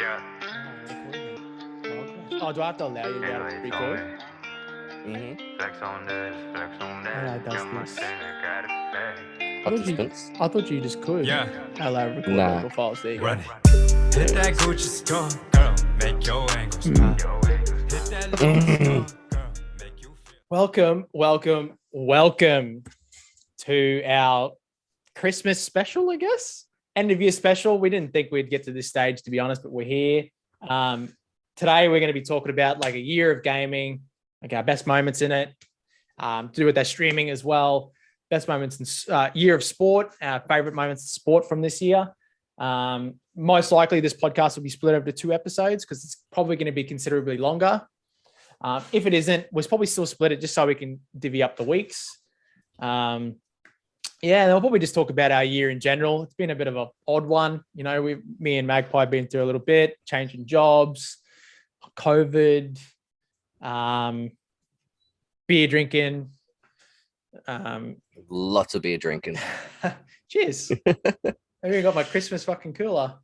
Oh, do I have to allow you to be able to record? Flex on this, flex on that. does Got my this. center, got it back. I thought you just could. Yeah. Allow record Nah. local files. There you go. Run it. Hit that Gucci store, girl, make your angles pop. Hit that Louis store, girl, make you feel. Welcome to our Christmas special, I guess. End of year special. We didn't think we'd get to this stage, to be honest, but we're here. Today we're going to be talking about like a year of gaming, like our best moments in it, to do with our streaming as well. Best moments in year of sport, our favorite moments of sport from this year. Most likely this podcast will be split over to 2 episodes because it's probably going to be considerably longer. If it isn't, we'll probably still split it just so we can divvy up the weeks. Then we'll probably just talk about our year in general. It's been a bit of an odd one. You know, me and Magpie have been through a little bit, changing jobs, COVID, beer drinking. Lots of beer drinking. Cheers. I've even got my Christmas fucking cooler.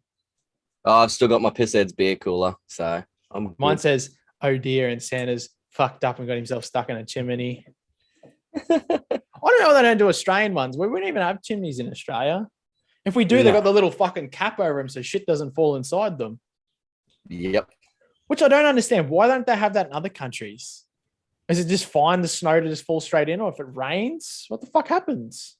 Oh, I've still got my piss heads beer cooler, so I'm Mine good. says, "Oh dear," and Santa's fucked up and got himself stuck in a chimney. I don't know why they don't do Australian ones. We wouldn't even have chimneys in Australia. If we do, They've got the little fucking cap over them so shit doesn't fall inside them. Yep. Which I don't understand. Why don't they have that in other countries? Is it just fine the snow to just fall straight in, or if it rains, what the fuck happens?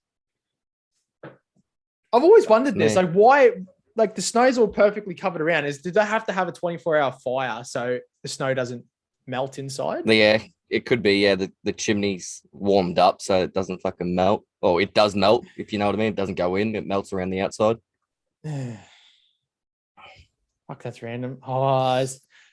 I've always wondered this. Like, why? Like, the snow's all perfectly covered around. Did they have to have a 24-hour fire so the snow doesn't melt inside? Yeah, it could be. Yeah, the chimney's warmed up so it doesn't fucking melt. Oh, it does melt, if you know what I mean. It doesn't go in. It melts around the outside. Fuck, that's random. Oh,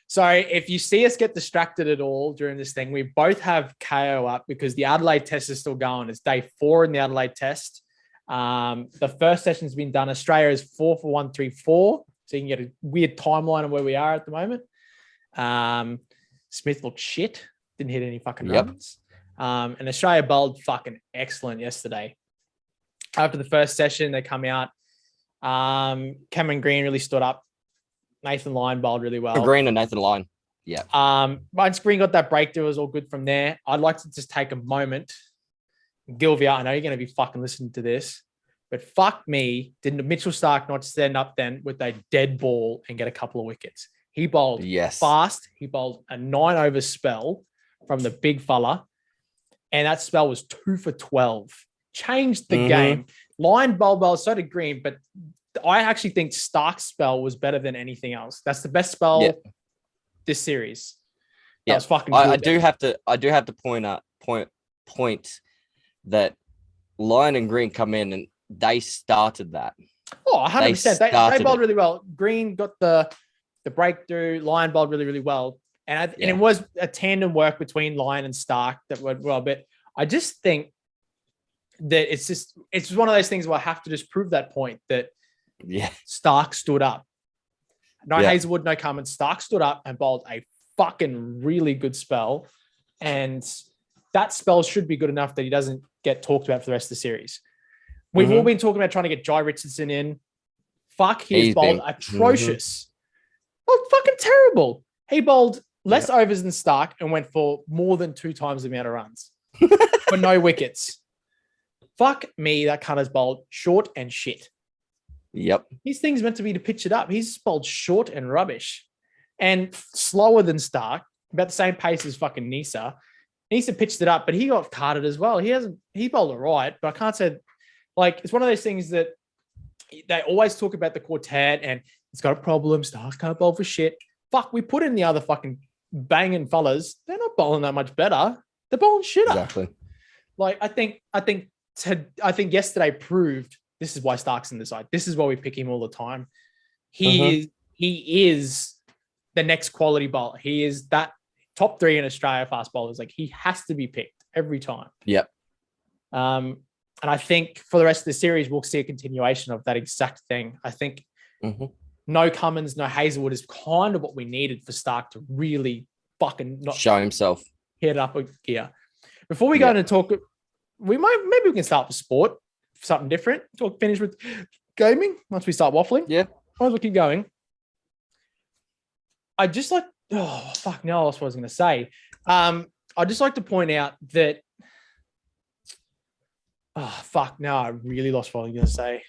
sorry, if you see us get distracted at all during this thing, we both have KO up because the Adelaide test is still going. It's day 4 in the Adelaide test. The first session's been done. Australia is 4 for 134. So you can get a weird timeline of where we are at the moment. Smith looked shit. Didn't hit any fucking runs. And Australia bowled fucking excellent yesterday. After the first session, they come out. Cameron Green really stood up. Nathan Lyon bowled really well. Green and Nathan Lyon. Yeah. Once Green got that breakthrough, it was all good from there. I'd like to just take a moment. Gilvia, I know you're going to be fucking listening to this, but fuck me, didn't Mitchell Starc not stand up then with a dead ball and get a couple of wickets? He bowled fast. He bowled a 9-over spell from the big fella, and that spell was 2 for 12. Changed the game. Lyon bowled well, so did Green, but I actually think Stark's spell was better than anything else. That's the best spell this series. That was fucking good. I do have to point that Lyon and Green come in and they started that. Oh, 100%. They bowled really well. Green got the breakthrough. Lyon bowled really, really well. And it was a tandem work between Lyon and Starc that went well. But I just think that it's one of those things where I have to just prove that point that Starc stood up. No Hazelwood, no Cummins. Starc stood up and bowled a fucking really good spell. And that spell should be good enough that he doesn't get talked about for the rest of the series. We've all been talking about trying to get Jai Richardson in. Fuck, he's bowled atrocious. Well, fucking terrible. He bowled less overs than Starc and went for more than 2 times the amount of runs for no wickets. Fuck me, that cutter's bowled short and shit. Yep. His thing's meant to be to pitch it up. He's bowled short and rubbish and slower than Starc, about the same pace as fucking Nisa. Nisa pitched it up, but he got carded as well. He bowled all right, but I can't say, like, it's one of those things that they always talk about the quartet and it's got a problem. Starc can't bowl for shit. Fuck, we put in the other fucking banging fellas. They're not bowling that much better. They're bowling shit up. Exactly. Like, I think yesterday proved this is why Stark's in the side. This is why we pick him all the time. He is the next quality bowler. He is that top 3 in Australia fast bowlers. Like, he has to be picked every time. Yep. And I think for the rest of the series, we'll see a continuation of that exact thing. I think no Cummins, no Hazelwood is kind of what we needed for Starc to really fucking not show himself. Hit up a gear. Before we go into talk, maybe we can start with sport, something different. Finish with gaming once we start waffling. Yeah. Might as well keep going. I just like, oh, fuck, no, that's what I was going to say. I'd just like to point out that, oh, fuck, no, I really lost what I was going to say.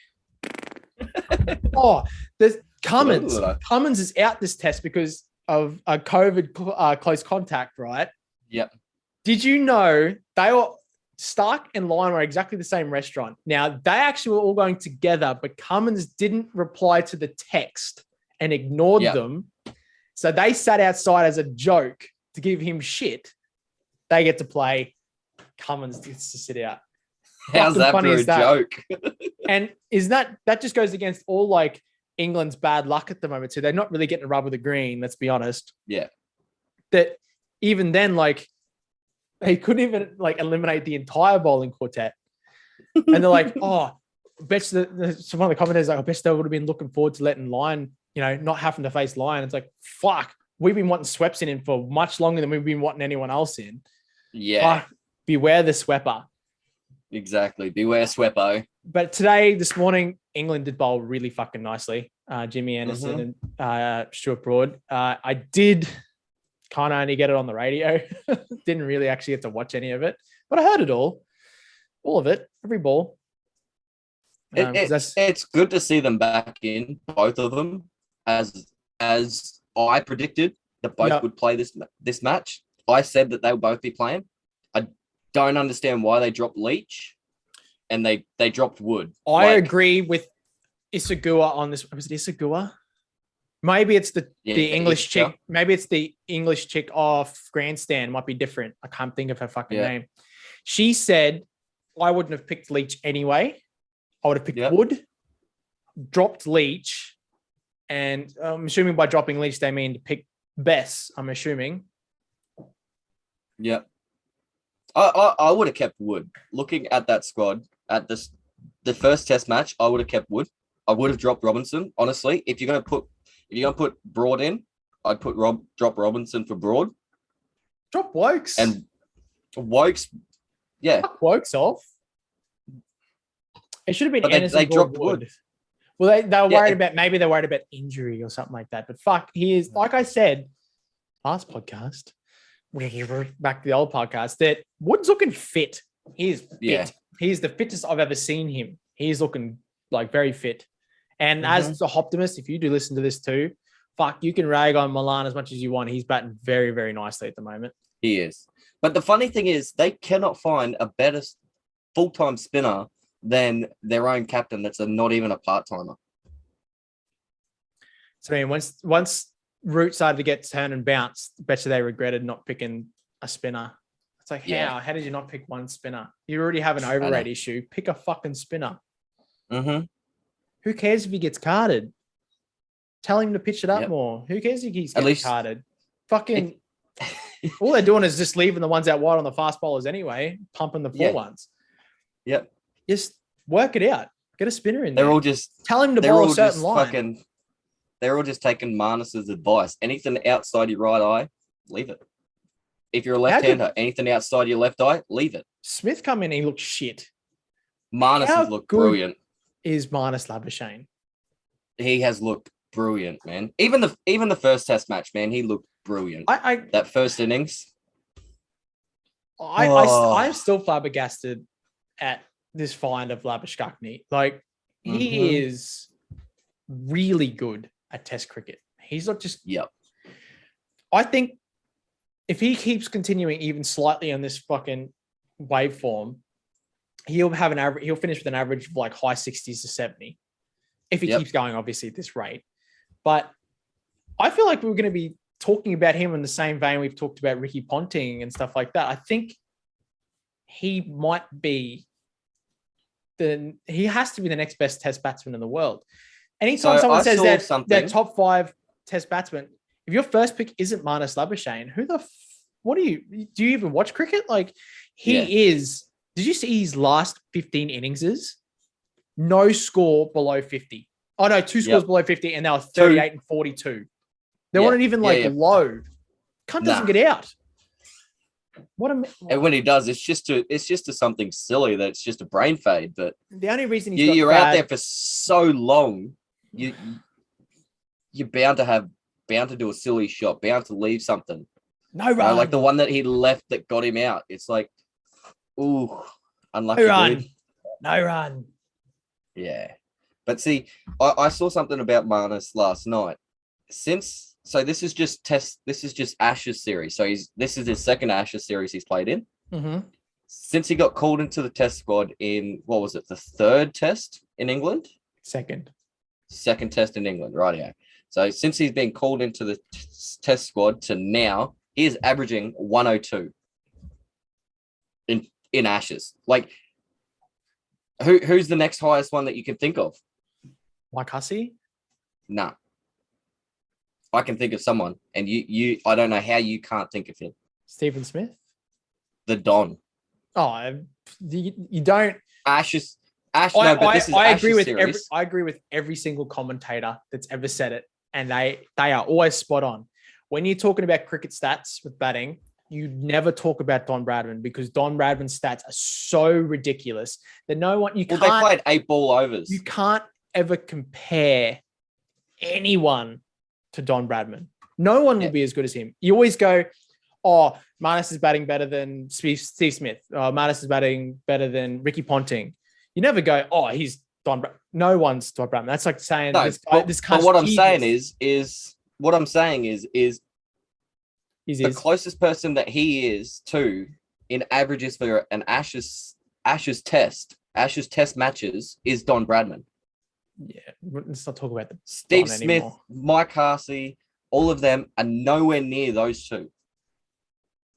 There's Cummins. Cummins is out this test because of a COVID close contact, right? Yep. Did you know they were Stark and Lyon were exactly the same restaurant? Now, they actually were all going together, but Cummins didn't reply to the text and ignored them. So they sat outside as a joke to give him shit. They get to play. Cummins gets to sit out. How's that for a joke? And is that just goes against all like England's bad luck at the moment too. They're not really getting a rub with the green, let's be honest. Yeah. That even then, like, they couldn't even like eliminate the entire bowling quartet. And they're like, oh, bet some of the commentators like, I bet they would have been looking forward to letting Lyon, not having to face Lyon. It's like, fuck, we've been wanting Sweps in for much longer than we've been wanting anyone else in. Yeah. Beware the Swepper. Exactly. Beware Sweppo. But this morning, England did bowl really fucking nicely. Jimmy Anderson and Stuart Broad. I did kind of only get it on the radio. Didn't really actually get to watch any of it, but I heard it all of it, every ball. It's good to see them back in, both of them, as I predicted that both would play this match. I said that they would both be playing. I don't understand why they dropped Leach and they dropped Wood. I agree with Isagua on this. Was it Isagua? Maybe it's the English chick. Maybe it's the English chick off Grandstand. Might be different. I can't think of her fucking name. She said, I wouldn't have picked Leach anyway. I would have picked Wood, dropped Leach, and I'm assuming by dropping Leach, they mean to pick Bess, I'm assuming. Yeah. I would have kept Wood. Looking at that squad, at the first test match, I would have kept Wood. I would have dropped Robinson, honestly. If you're gonna put Broad in, I'd drop Robinson for Broad. Drop Wokes. And Wokes, fuck Wokes off. It should have been but Anderson. They dropped Wood. Well, they were worried about, maybe they're worried about injury or something like that. But fuck, he is, like I said, last podcast, back to the old podcast, that Wood's looking fit. He is fit. Yeah. He's the fittest I've ever seen him. He's looking like very fit. And as the optimist, if you do listen to this too, fuck, you can rag on Milan as much as you want. He's batting very, very nicely at the moment. He is. But the funny thing is, they cannot find a better full-time spinner than their own captain that's not even a part-timer. So, I mean, once Root started to get turned and bounced, I bet you they regretted not picking a spinner. It's like, how did you not pick one spinner? You already have an overrate issue. Pick a fucking spinner. Mm-hmm. Who cares if he gets carded? Tell him to pitch it up more. Who cares if he's getting carded? Fucking all they're doing is just leaving the ones out wide on the fast bowlers anyway, pumping the four ones. Yep. Just work it out. Get a spinner in there. They're all just tell him to bowl a certain line. They're all just taking Marnus's advice. Anything outside your right eye, leave it. If you're a left-hander, anything outside your left eye, leave it. Smith come in and he looks shit. Marnus has looked brilliant. Is Marnus Labuschagne? He has looked brilliant, man. Even the first test match, man, he looked brilliant. That first innings. I'm still flabbergasted at this find of Labuschagne. Like, he is really good at Test cricket. He's not just. Yep. I think if he keeps continuing even slightly on this fucking waveform, he'll have an average. He'll finish with an average of like high 60s to 70 if he keeps going, obviously, at this rate. But I feel like we're going to be talking about him in the same vein we've talked about Ricky Ponting and stuff like that. I think he might be he has to be the next best Test batsman in the world. Anytime someone says that they're top 5 Test batsman, if your first pick isn't Marnus Labuschagne, what do you even watch cricket? Like, he is. Did you see his last 15 innings? No score below 50. Oh no, 2 scores below 50, and they were 38 and 42. They weren't even low. Cunt doesn't get out. And when he does, it's just to something silly that's just a brain fade. But the only reason you're out there for so long, you're bound to have bound to do a silly shot, bound to leave something. No run. Like the one that he left that got him out. It's like, ooh, unlucky. No run. Dude. No run. Yeah. But see, I saw something about Marnus last night. This is just Ashes series. So this is his second Ashes series he's played in. Mm-hmm. Since he got called into the test squad in, what was it, the third test in England? Second test in England, right? Yeah. So since he's been called into the test squad to now, he is averaging 102 in Ashes. Like, who's the next highest one that you can think of? Mike Hussey? Nah. I can think of someone, and I don't know how you can't think of him. Stephen Smith? The Don. Oh, you don't. Ashes. I agree with I agree with every single commentator that's ever said it, and they are always spot on. When you're talking about cricket stats with batting, you never talk about Don Bradman because Don Bradman's stats are so ridiculous that no one they played 8 ball overs. You can't ever compare anyone to Don Bradman. No one will be as good as him. You always go, oh, Marnus is batting better than Steve Smith. Marnus is batting better than Ricky Ponting. You never go, oh, he's Don Bradman. No one's Don Bradman. That's like saying this But what I'm saying is the closest person that he is to in averages for an Ashes test matches is Don Bradman. Yeah, let's not talk about Steve Smith, Mike Hussey, all of them are nowhere near those two.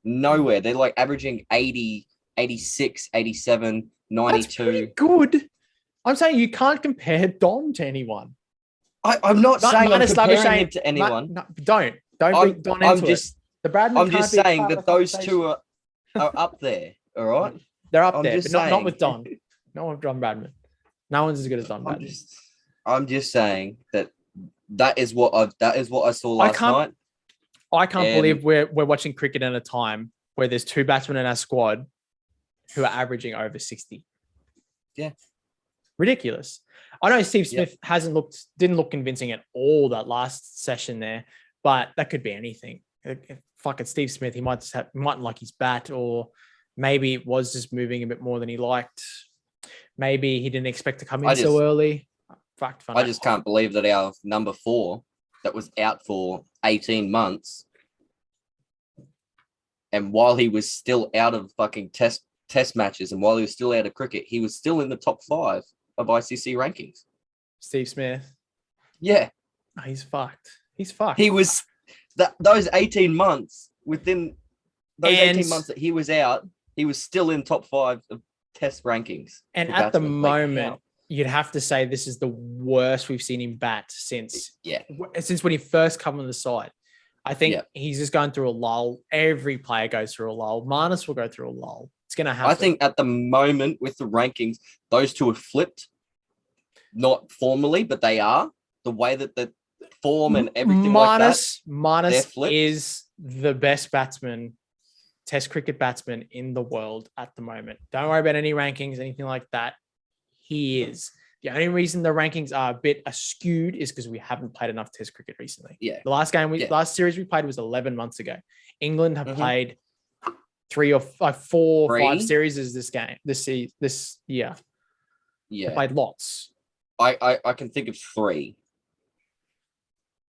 Nowhere. They're like averaging 80, 86, 87, 92. That's pretty good. I'm saying you can't compare Don to anyone. I'm not saying I'm comparing him to anyone. Don't bring Don into it. I'm just saying that those two are up there. All right, they're up there, but not with Don. Not with Don Bradman. No one's as good as Don Bradman. I'm just saying that is what I saw last night. I can't believe we're watching cricket at a time where there's 2 batsmen in our squad who are averaging over 60. Yeah. Ridiculous. I know Steve Smith didn't look convincing at all that last session there, but that could be anything. Fucking Steve Smith, he mightn't like his bat, or maybe it was just moving a bit more than he liked. Maybe he didn't expect to come in so early. I just can't believe that our number 4 that was out for 18 months, and while he was still out of fucking test matches and while he was still out of cricket, he was still in the top 5 of ICC rankings. Steve Smith. Yeah. Oh, he's fucked. He was those 18 months within those 18 months that he was out, he was still in top 5 of test rankings. And at the moment, you'd have to say this is the worst we've seen him bat since when he first come on the side. I think he's just going through a lull. Every player goes through a lull. Marnus will go through a lull. It's going to happen. I think at the moment with the rankings, those two have flipped. Not formally, but they are. The way that the form and everything Marnus is the best batsman, test cricket batsman in the world at the moment. Don't worry about any rankings, anything like that. He is. The only reason the rankings are a bit skewed is because we haven't played enough test cricket recently. Yeah. The last series we played was 11 months ago. England have played 3 or 4 or 5 series this year. Yeah. They played lots. I can think of 3.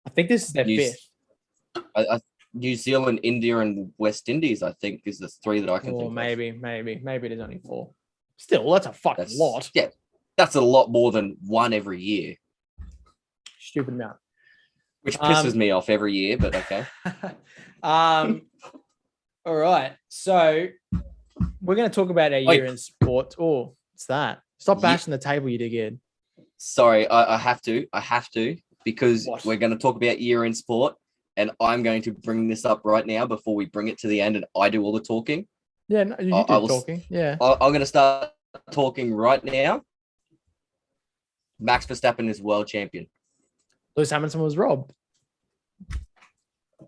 I think this is their 5th. New Zealand, India, and West Indies, I think, is the 3 that I can think of. Maybe there's only 4. Still, that's a fucking lot. Yeah, that's a lot more than 1 every year. Stupid amount. Which pisses me off every year, but okay. All right. So we're going to talk about our year in sport. Oh, what's that? Stop bashing the table, you dickhead. Sorry, I have to, because we're going to talk about year in sport, and I'm going to bring this up right now before we bring it to the end and I do all the talking. Yeah, no, you do talking. Yeah. I'm going to start talking right now. Max Verstappen is world champion. Lewis Hamilton was robbed.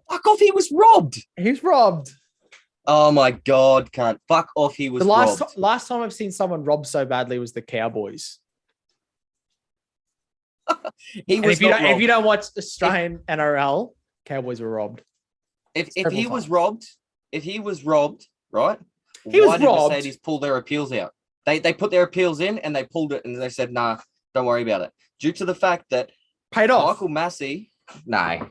Fuck off, he was robbed. He was robbed. Oh my God, can't. Fuck off, he was robbed. Last time I've seen someone robbed so badly was the Cowboys. If you don't watch Australian NRL, Cowboys were robbed. If he was robbed, right? He was why did robbed. Mercedes pull their appeals out? They put their appeals in and they pulled it and they said, nah, don't worry about it. Due to the fact that Paid off. Michael Massey, no.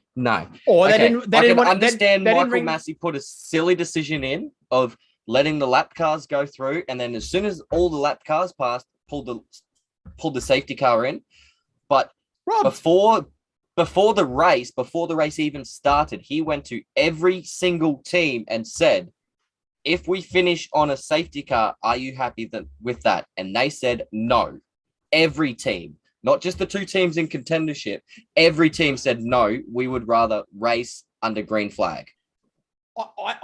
Or Okay, they didn't. They I didn't can want. understand they didn't Michael ring- Massey put a silly decision in of letting the lap cars go through, and then as soon as all the lap cars passed, pulled the safety car in. But robbed. before the race even started, he went to every single team and said, if we finish on a safety car, are you happy with that? And they said no. Every team, not just the two teams in contendership, every team said no, we would rather race under green flag.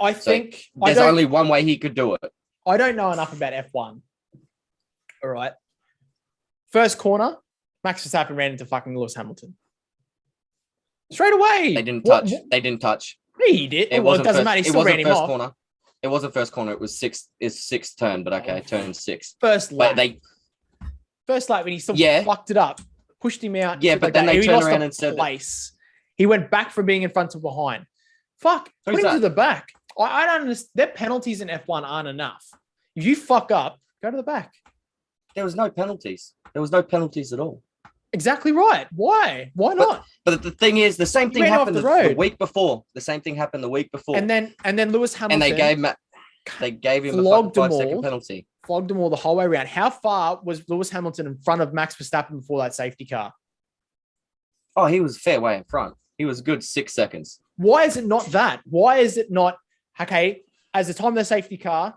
I think there's only one way he could do it. I don't know enough about F1. All right. First corner, Max Verstappen ran into fucking Lewis Hamilton. Straight away. They didn't touch. They didn't touch. He did. It doesn't matter. He still ran him off. Corner. It wasn't first corner. It was sixth turn, but okay, turn 6. First lap. First lap when he still Yeah. fucked it up, pushed him out. Yeah, but then they turned around and said place. He went back from being in front to behind. Fuck, put him to the back. I don't understand. Their penalties in F1 aren't enough. If you fuck up, go to the back. There was no penalties. There was no penalties at all. Exactly right. Why? Why not? But the thing is, the same thing happened the week before. The same thing happened the week before. And then Lewis Hamilton. And they gave him a 5-second penalty. Flogged him all the whole way around. How far was Lewis Hamilton in front of Max Verstappen before that safety car? Oh, he was a fair way in front. He was a good 6 seconds. Why is it not that? Why is it not, okay, as the time of the safety car,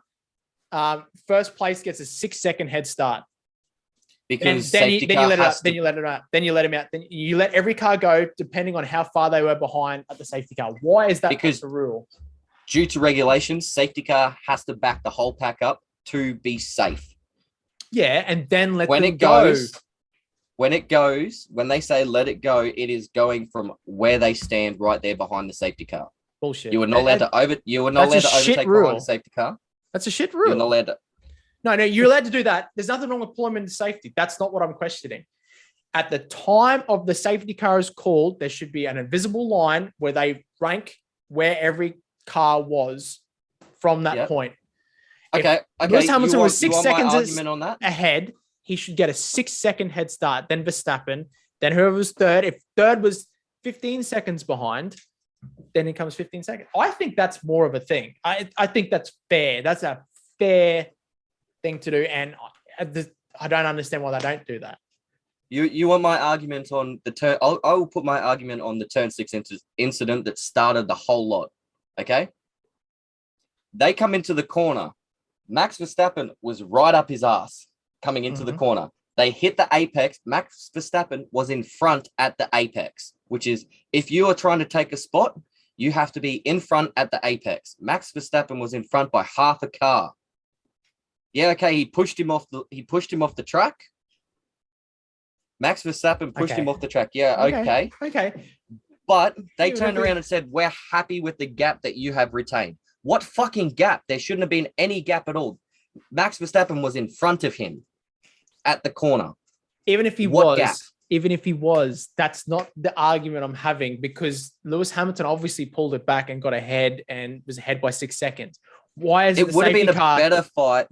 first place gets a 6-second head start. Because then you let him out. Then you let every car go depending on how far they were behind at the safety car. Why is that because the rule? Due to regulations, safety car has to back the whole pack up to be safe. Yeah, and then when they say let it go, it is going from where they stand right there behind the safety car. Bullshit. You are not allowed to overtake behind the safety car. That's a shit rule. You're not allowed to. No, you're allowed to do that. There's nothing wrong with pulling them into safety. That's not what I'm questioning. At the time of the safety car is called, there should be an invisible line where they rank where every car was from that point. Okay. Lewis Hamilton was 6 seconds ahead. He should get a 6-second head start. Then Verstappen. Then whoever was third. If third was 15 seconds behind, then it comes 15 seconds. I think that's more of a thing. I think that's fair. That's a fair thing to do. And I don't understand why they don't do that. You want my argument on the turn? I will put my argument on the turn 6 incident that started the whole lot. Okay. They come into the corner. Max Verstappen was right up his ass coming into the corner. They hit the apex. Max Verstappen was in front at the apex, which is if you are trying to take a spot, you have to be in front at the apex. Max Verstappen was in front by half a car. Yeah, okay, he pushed him off the track. Max Verstappen pushed him off the track. Yeah, okay. But they turned around and said, we're happy with the gap that you have retained. What fucking gap? There shouldn't have been any gap at all. Max Verstappen was in front of him at the corner. Even if he was, that's not the argument I'm having because Lewis Hamilton obviously pulled it back and got ahead and was ahead by 6 seconds. Why is it would have been a better fight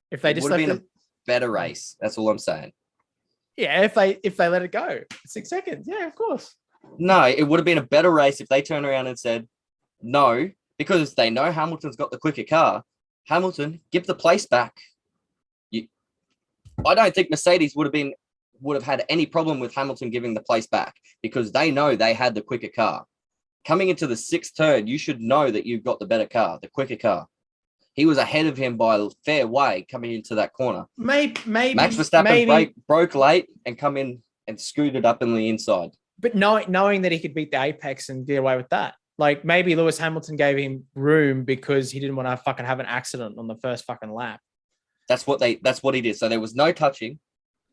if they just would have been a better race? That's all I'm saying. Yeah, if they let it go 6 seconds, yeah, of course. No, it would have been a better race if they turned around and said no, because they know Hamilton's got the quicker car. Hamilton, give the place back. I don't think Mercedes would have had any problem with Hamilton giving the place back because they know they had the quicker car. Coming into the 6th turn, you should know that you've got the better car, the quicker car. He was ahead of him by a fair way coming into that corner. Maybe Max Verstappen broke late and come in and scooted up in the inside. But knowing that he could beat the apex and get away with that. Like maybe Lewis Hamilton gave him room because he didn't want to fucking have an accident on the first fucking lap. That's what he did. So there was no touching.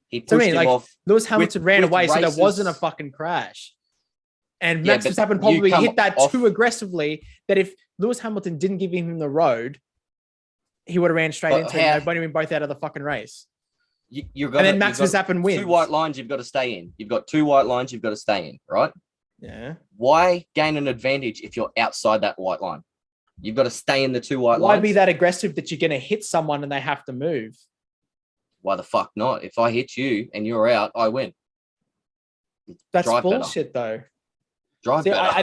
He pushed him off. Lewis Hamilton ran away, so there wasn't a fucking crash. And Max Verstappen probably hit that too aggressively that if Lewis Hamilton didn't give him the road, he would have ran straight into him. They'd been both out of the fucking race. And then Max Verstappen wins. 2 white lines you've got to stay in. You've got 2 white lines you've got to stay in, right? Yeah. Why gain an advantage if you're outside that white line? You've got to stay in the two white Why lines. be that aggressive that you're going to hit someone and they have to move? Why the fuck not? If I hit you and you're out, I win. That's Drive bullshit, better. though. Drive See, better.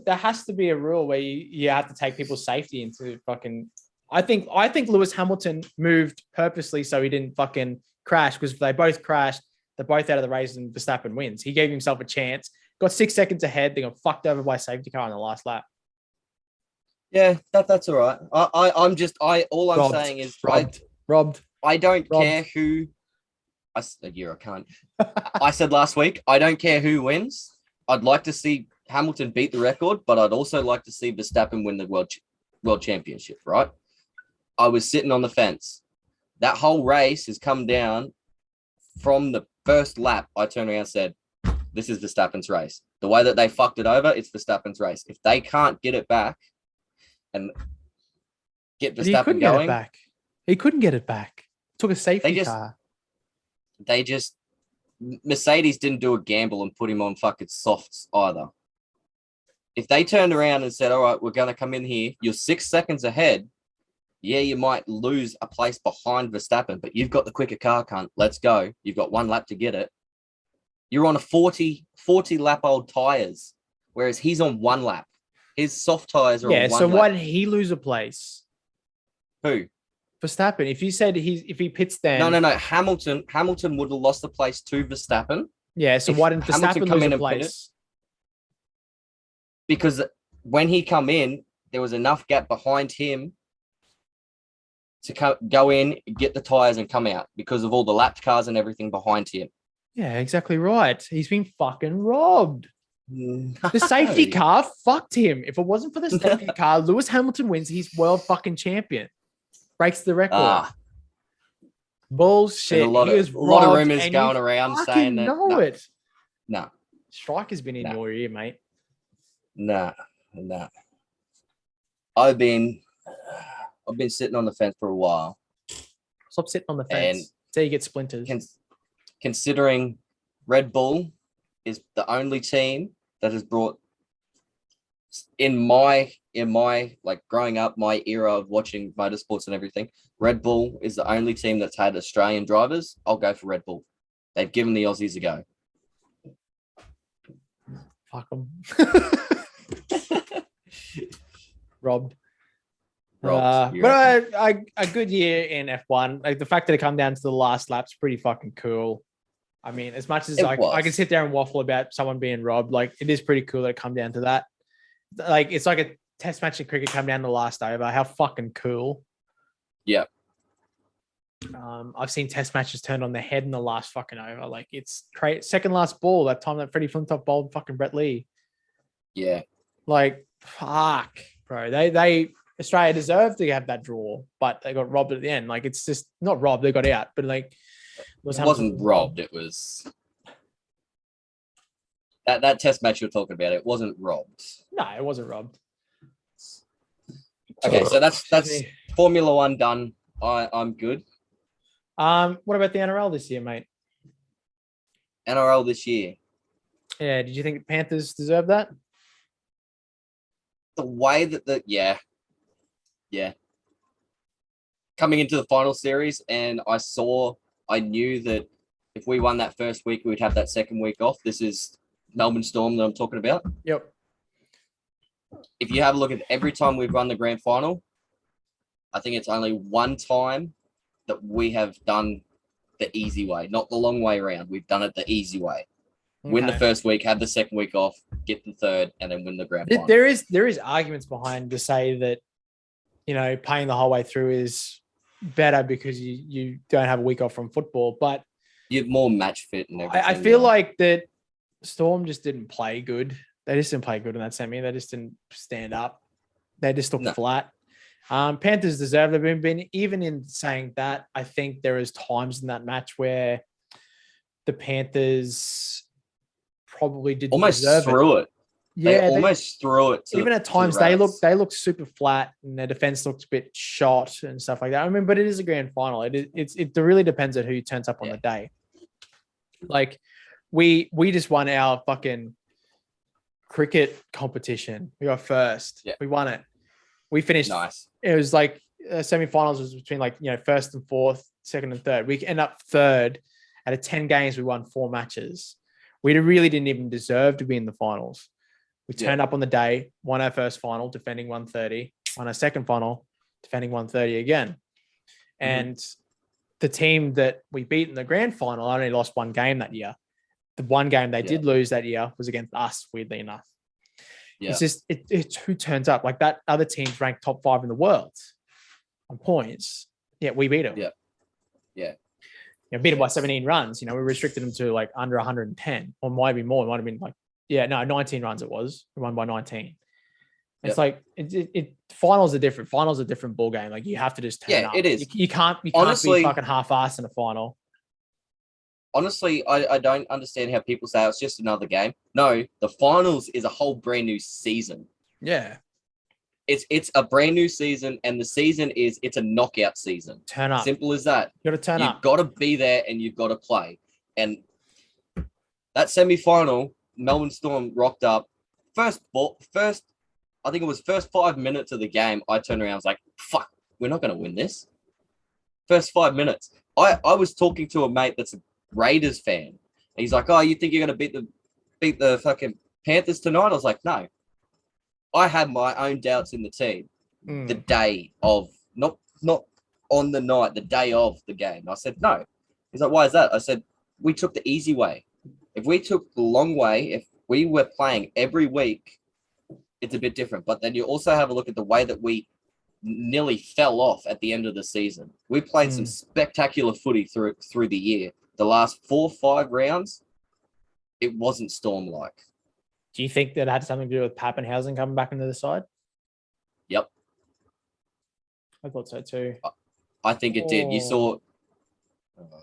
there has to be a rule where you have to take people's safety into fucking. I think Lewis Hamilton moved purposely so he didn't fucking crash, because if they both crashed, they're both out of the race and Verstappen wins. He gave himself a chance. Got 6 seconds ahead. They got fucked over by a safety car in the last lap. Yeah, that's all right. I'm Robbed. saying is Robbed. I don't care who. I said you're a cunt. I said last week, I don't care who wins. I'd like to see Hamilton beat the record, but I'd also like to see Verstappen win the world championship, right? I was sitting on the fence. That whole race has come down from the first lap. I turned around and said, this is Verstappen's race. The way that they fucked it over, it's Verstappen's race. If they can't get it back and get Verstappen going. He couldn't get it back. Took a safety car. Mercedes didn't do a gamble and put him on fucking softs either. If they turned around and said, all right, we're going to come in here, you're 6 seconds ahead. Yeah, you might lose a place behind Verstappen, but you've got the quicker car, cunt. Let's go. You've got 1 lap to get it. You're on a 40 lap old tires, whereas he's on 1 lap. His soft tires are on 1 lap. Yeah, so why did he lose a place? Who? Verstappen. If you said if he pits then. No. Hamilton would have lost the place to Verstappen. Yeah, so why didn't Verstappen lose a place? Because when he come in, there was enough gap behind him to go in, get the tires, and come out because of all the lapped cars and everything behind him. Yeah, exactly right. He's been fucking robbed. No. The safety car fucked him. If it wasn't for the safety car, Lewis Hamilton wins. He's world fucking champion. Breaks the record. Bullshit. There's a lot of rumors going around saying that. It. No. Striker's been in your ear, mate. No. I've been sitting on the fence for a while. Stop sitting on the fence until you get splinters. Considering Red Bull is the only team that has brought, in my like growing up, my era of watching motorsports and everything, Red Bull is the only team that's had Australian drivers. I'll go for Red Bull. They've given the Aussies a go. Fuck them. Robbed. But a good year in F1. Like the fact that it come down to the last lap's pretty fucking cool. I mean, as much as I can sit there and waffle about someone being robbed, like it is pretty cool that it come down to that. Like it's like a test match in cricket come down to the last over. How fucking cool. Yeah. I've seen test matches turned on their head in the last fucking over. Like it's second last ball, that time that Freddie Flintoff bowled fucking Brett Lee. Yeah. Like, fuck, bro. They Australia deserved to have that draw, but they got robbed at the end. Like it's just not robbed, they got out, but like it wasn't robbed. It was that test match you're talking about. It wasn't robbed. No, it wasn't robbed. Okay, so that's Formula One done. I'm good. What about the NRL this year, mate? NRL this year. Yeah, did you think the Panthers deserve that? The way that yeah. Coming into the final series, and I knew that if we won that first week, we'd have that second week off. This is Melbourne Storm that I'm talking about. Yep. If you have a look at every time we've run the grand final, I think it's only one time that we have done the easy way, not the long way around. We've done it the easy way. Okay. Win the first week, have the second week off, get the third, and then win the grand final. There is arguments behind to say that, you know, paying the whole way through is better because you don't have a week off from football, but you're more match fit and everything. I feel like that Storm just didn't play good. They just didn't play good in that semi. They just didn't stand up. They just looked flat. Panthers deserve. They've been even in saying that. I think there is times in that match where the Panthers probably didn't almost threw it. Yeah, they almost threw it. Even at times they look super flat, and their defense looks a bit shot and stuff like that. I mean, but it is a grand final. It really depends on who turns up on the day. Like we just won our fucking cricket competition. We got first. Yeah. We won it. We finished. Nice. It was like semi-finals was between like, first and fourth, second and third. We end up third. Out of 10 games, we won 4 matches. We really didn't even deserve to be in the finals. We turned up on the day, won our first final, defending 130, won our second final, defending 130 again. And the team that we beat in the grand final only lost 1 game that year. The 1 game they did lose that year was against us, weirdly enough. Yeah. It's just, it's who turns up. Like that other team's ranked top 5 in the world on points. Yeah, we beat them. Yeah. Yeah. Beat them by 17 runs. We restricted them to like under 110, or might be more. It might have been like, 19 runs it was. We won by 19. It's like finals are different. Finals are a different ball game. Like you have to just turn up. It is. You can't Honestly, be fucking half-assed in a final. Honestly, I don't understand how people say it's just another game. No, the finals is a whole brand new season. Yeah. It's a brand new season, and the season it's a knockout season. Turn up. Simple as that. You got to turn up. You've got to be there, and you've got to play. And that semi-final, Melbourne Storm rocked up. First, I think it was first 5 minutes of the game. I turned around, I was like, "Fuck, we're not going to win this." First 5 minutes, I was talking to a mate that's a Raiders fan. And he's like, "Oh, you think you're going to beat the fucking Panthers tonight?" I was like, "No." I had my own doubts in the team the day of, not on the night, the day of the game. I said, no. He's like, why is that? I said, we took the easy way. If we took the long way, if we were playing every week, it's a bit different. But then you also have a look at the way that we nearly fell off at the end of the season. We played some spectacular footy through the year. The last 4 or 5 rounds, it wasn't Storm-like. Do you think that had something to do with Pappenhausen coming back into the side? Yep. I thought so too. I think it did. You saw...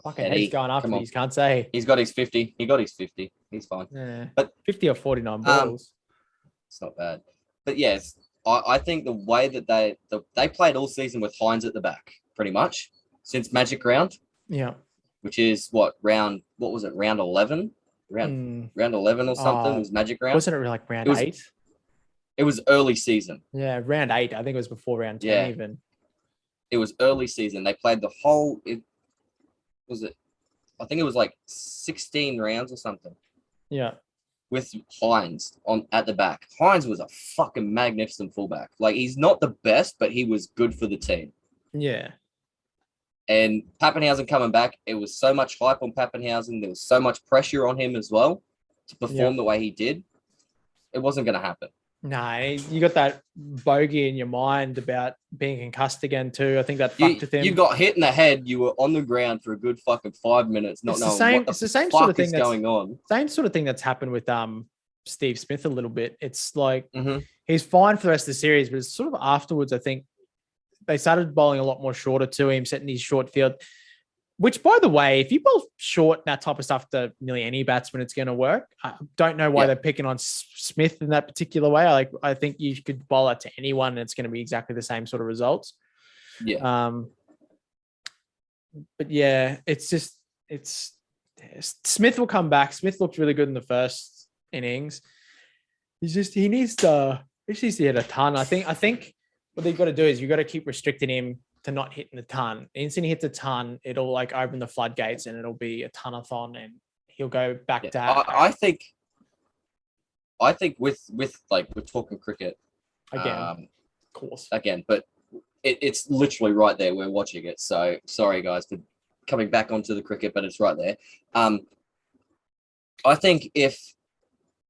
Fucking head's going after these, can't say. He's got his 50. He got his 50. He's fine. Yeah. But 50 or 49 balls. It's not bad. But yes, I think the way that they played all season with Hines at the back, pretty much, since Magic Round. Yeah. Which is round 11? Round 11 or something was Magic Round. Wasn't it like round 8? It was early season. Yeah, round 8. I think it was before round 10 even. It was early season. They played the whole... I think it was like 16 rounds or something. Yeah. With Hines at the back. Hines was a fucking magnificent fullback. Like, he's not the best, but he was good for the team. Yeah. And Pappenhausen coming back, it was so much hype on Pappenhausen. There was so much pressure on him as well to perform the way he did. It wasn't going to happen. No, you got that bogey in your mind about being concussed again too. I think that fucked with him. You got hit in the head. You were on the ground for a good fucking 5 minutes, not knowing what the same sort of thing that's going on. Same sort of thing that's happened with Steve Smith a little bit. It's like he's fine for the rest of the series, but it's sort of afterwards, I think, they started bowling a lot more shorter to him, setting his short field, which, by the way, if you bowl short, that type of stuff to nearly any batsman, it's going to work. I don't know why they're picking on Smith in that particular way. I think you could bowl that to anyone and it's going to be exactly the same sort of results. Yeah. But yeah, Smith will come back. Smith looked really good in the first innings. He needs to hit a ton. I think what they've got to do is you've got to keep restricting him to not hitting the ton. Instant he hits a ton, it'll like open the floodgates and it'll be a ton-a-thon and he'll go back to... I think with like, we're talking cricket. Again, of course. Again, but it's literally right there. We're watching it. So sorry, guys, for coming back onto the cricket, but it's right there. I think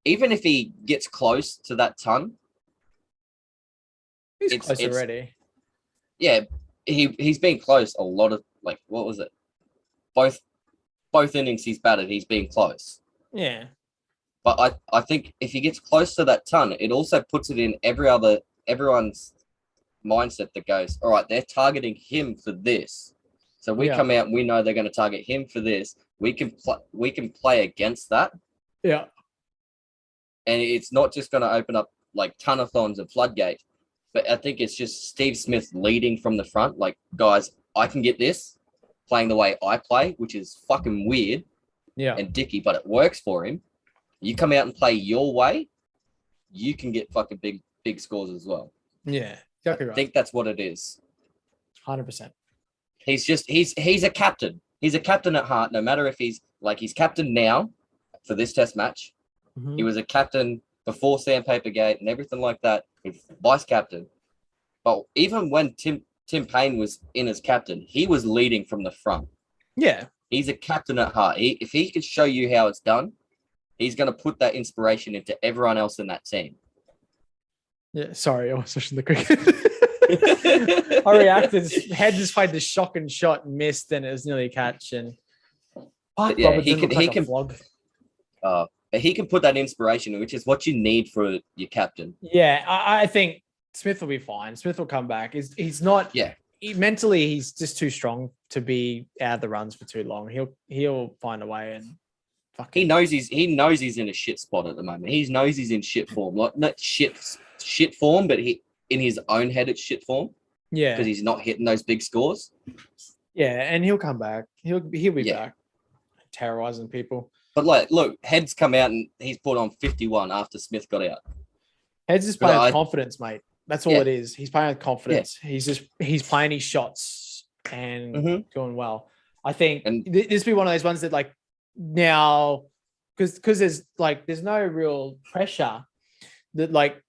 even if he gets close to that ton, he's close already. Yeah, he's been close a lot of, like, what was it? Both innings he's batted, he's been close. Yeah. But I think if he gets close to that ton, it also puts it in everyone's mindset that goes, all right, they're targeting him for this. So we come out and we know they're going to target him for this. We can play against that. Yeah. And it's not just going to open up like ton-a-thons and floodgates. But I think it's just Steve Smith leading from the front. Like, guys, I can get this playing the way I play, which is fucking weird and dicky, but it works for him. You come out and play your way, you can get fucking big scores as well. Yeah, exactly right. I think that's what it is. 100%. He's a captain. He's a captain at heart, no matter if he's captain now for this test match. Mm-hmm. He was a captain before Sandpaper Gate and everything like that, vice captain. But even when Tim Payne was in as captain, he was leading from the front. Yeah. He's a captain at heart. If he could show you how it's done, he's going to put that inspiration into everyone else in that team. Yeah, sorry, I was pushing the cricket. I reacted. Head just played the shocking shot and missed, and it was nearly a catch. And yeah, he can vlog. But he can put that inspiration, which is what you need for your captain. Yeah, I think Smith will be fine. Smith will come back. He's not. Yeah. Mentally, he's just too strong to be out of the runs for too long. He'll find a way and. He knows he's in a shit spot at the moment. He knows he's in shit form, like not shit form, but in his own head it's shit form. Yeah, because he's not hitting those big scores. Yeah, and he'll come back. He'll be back, terrorizing people. But look, Head's come out and he's put on 51 after Smith got out. Head's just playing with confidence, mate. That's all it is. He's playing with confidence. Yeah. He's playing his shots and doing well. I think this will be one of those ones that now, because there's no real pressure that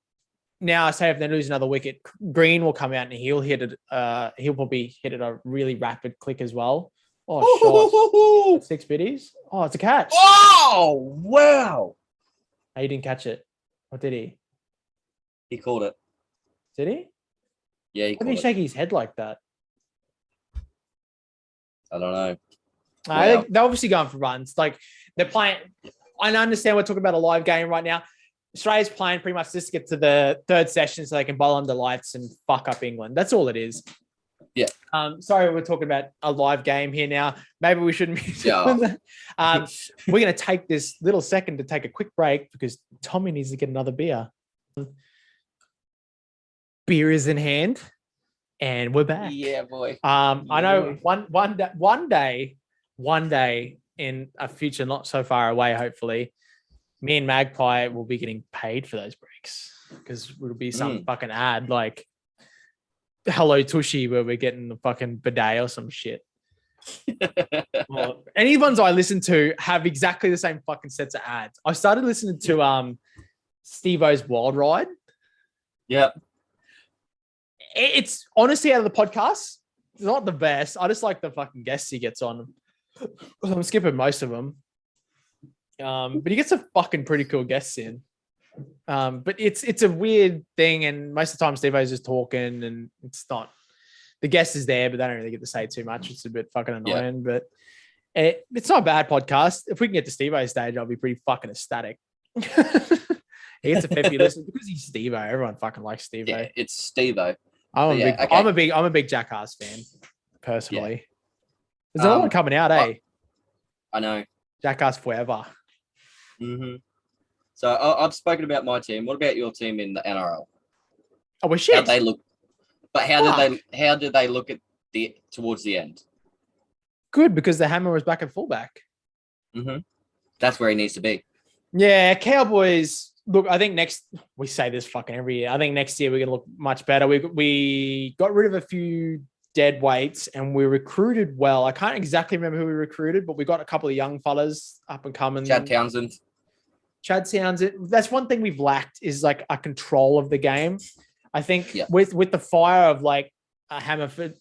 now, say if they lose another wicket, Green will come out and he'll hit it. He'll probably hit it a really rapid click as well. Oh, shot. 6 biddies. Oh, it's a catch. Oh, wow. He didn't catch it. Or did he? He caught it. Did he? Yeah, Why did he shake his head like that? I don't know. I think they're obviously going for runs. They're playing. I understand we're talking about a live game right now. Australia's playing pretty much just to get to the third session so they can bowl under lights and fuck up England. That's all it is. Yeah. Sorry, we're talking about a live game here now. Maybe we shouldn't be doing that. We're going to take this little second to take a quick break because Tommy needs to get another beer. Beer is in hand, and we're back. Yeah, boy. I know one day in a future not so far away, hopefully, me and Magpie will be getting paid for those breaks because it'll be some fucking ad like Hello Tushy where we're getting the fucking bidet or some shit. Well, any ones I listen to have exactly the same fucking sets of ads. I started listening to Steve-O's Wild Ride. Yeah. It's honestly out of the podcast, it's not the best. I just like the fucking guests he gets on. I'm skipping most of them. But he gets some fucking pretty cool guests in. But it's a weird thing, and most of the time Steve-O's just talking, and it's not the guest is there, but they don't really get to say too much. It's a bit fucking annoying, but it's not a bad podcast. If we can get to Steve-O's stage, I'll be pretty fucking ecstatic. He gets a 50 listen because he's Steve-O. Everyone fucking likes Steve-O. Yeah, it's Steve-O. I'm a big Jackass fan, personally. There's another one coming out, eh? I know. Jackass Forever. Mm-hmm. So I've spoken about my team. What about your team in the NRL? Oh, well, shit. How they look, but how did they look at towards the end? Good, because the Hammer was back at fullback. Mm-hmm. That's where he needs to be. Yeah, Cowboys. Look, I think we say this fucking every year. I think next year we're gonna look much better. We got rid of a few dead weights and we recruited well. I can't exactly remember who we recruited, but we got a couple of young fellas up and coming. Chad Townsend. That's one thing we've lacked is a control of the game. I think with the fire of a Hammerfido?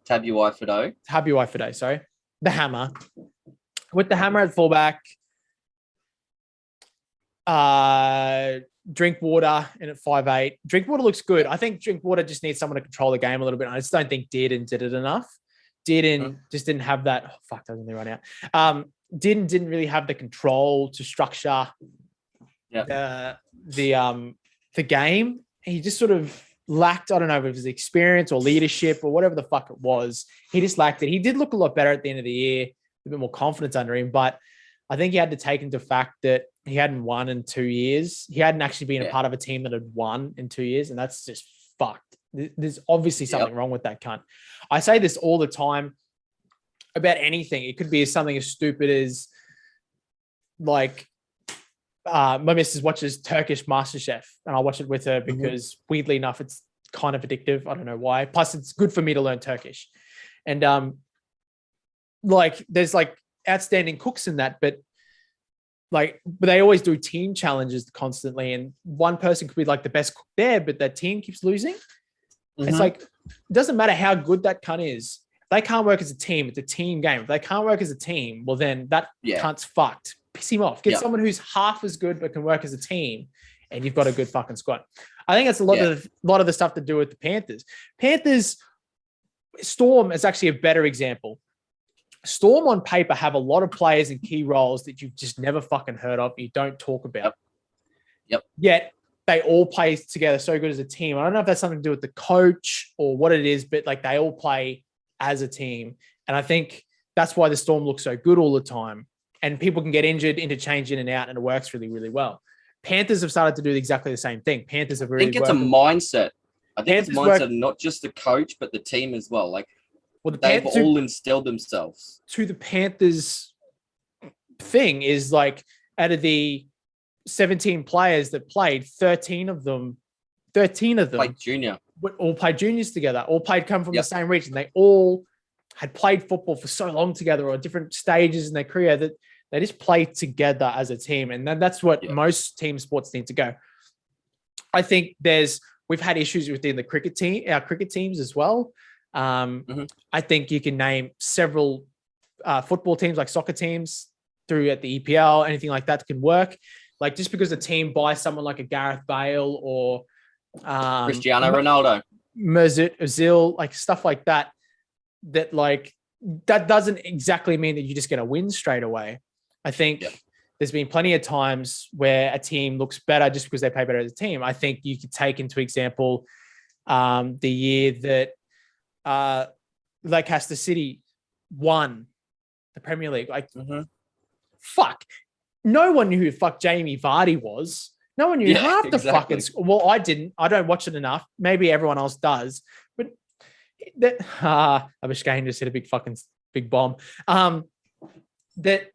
Tabuai Fido, sorry. The Hammer. With the Hammer at fullback, Drinkwater in at 5'8". Drinkwater looks good. I think Drinkwater just needs someone to control the game a little bit. I just don't think Dearden did it enough. Dearden just didn't have that. Oh, fuck, doesn't he right now? Dearden didn't really have the control to structure the game. He just sort of lacked, I don't know if it was experience or leadership or whatever the fuck it was. He just lacked it. He did look a lot better at the end of the year, a bit more confidence under him, but I think he had to take into fact that he hadn't won in 2 years. He hadn't actually been a part of a team that had won in 2 years, and that's just fucked. There's obviously something wrong with that cunt. I say this all the time about anything. It could be something as stupid as like my missus watches Turkish MasterChef, and I watch it with her because weirdly enough, it's kind of addictive. I don't know why. Plus, it's good for me to learn Turkish. And like there's like outstanding cooks in that, but they always do team challenges constantly, and one person could be like the best cook there, but that team keeps losing. It's like, it doesn't matter how good that cunt is. If they can't work as a team, it's a team game. If they can't work as a team, well then that cunt's fucked. Piss him off. Get someone who's half as good but can work as a team, and you've got a good fucking squad. I think that's a lot of the stuff to do with the Panthers. Storm is actually a better example. Storm on paper have a lot of players in key roles that you've just never fucking heard of. You don't talk about. Yep. Yet they all play together so good as a team. I don't know if that's something to do with the coach or what it is, but like they all play as a team. And I think that's why the Storm looks so good all the time. And people can get injured, interchange in and out, and it works really, really well. Panthers have started to do exactly the same thing. Panthers have really I think it's a mindset. I think it's a mindset, not just the coach, but the team as well. Like, they've all instilled themselves. To the Panthers thing is like, out of the 17 players that played, 13 of them Played junior. All played juniors together, all come from the same region. They all had played football for so long together or different stages in their career that they just play together as a team. And that's what most team sports need to go. I think we've had issues within the cricket team, our cricket teams as well. I think you can name several football teams, like soccer teams through at the EPL, anything like that can work. Like just because a team buys someone like a Gareth Bale or Cristiano Ronaldo, Mesut Ozil, like stuff like that, that doesn't exactly mean that you're just going to win straight away. I think there's been plenty of times where a team looks better just because they play better as a team. I think you could take into example the year that Leicester City won the Premier League. Like, fuck. No one knew who fuck Jamie Vardy was. No one knew half the fucking... Well, I didn't. I don't watch it enough. Maybe everyone else does. But I wish Kane just hit a big bomb. That...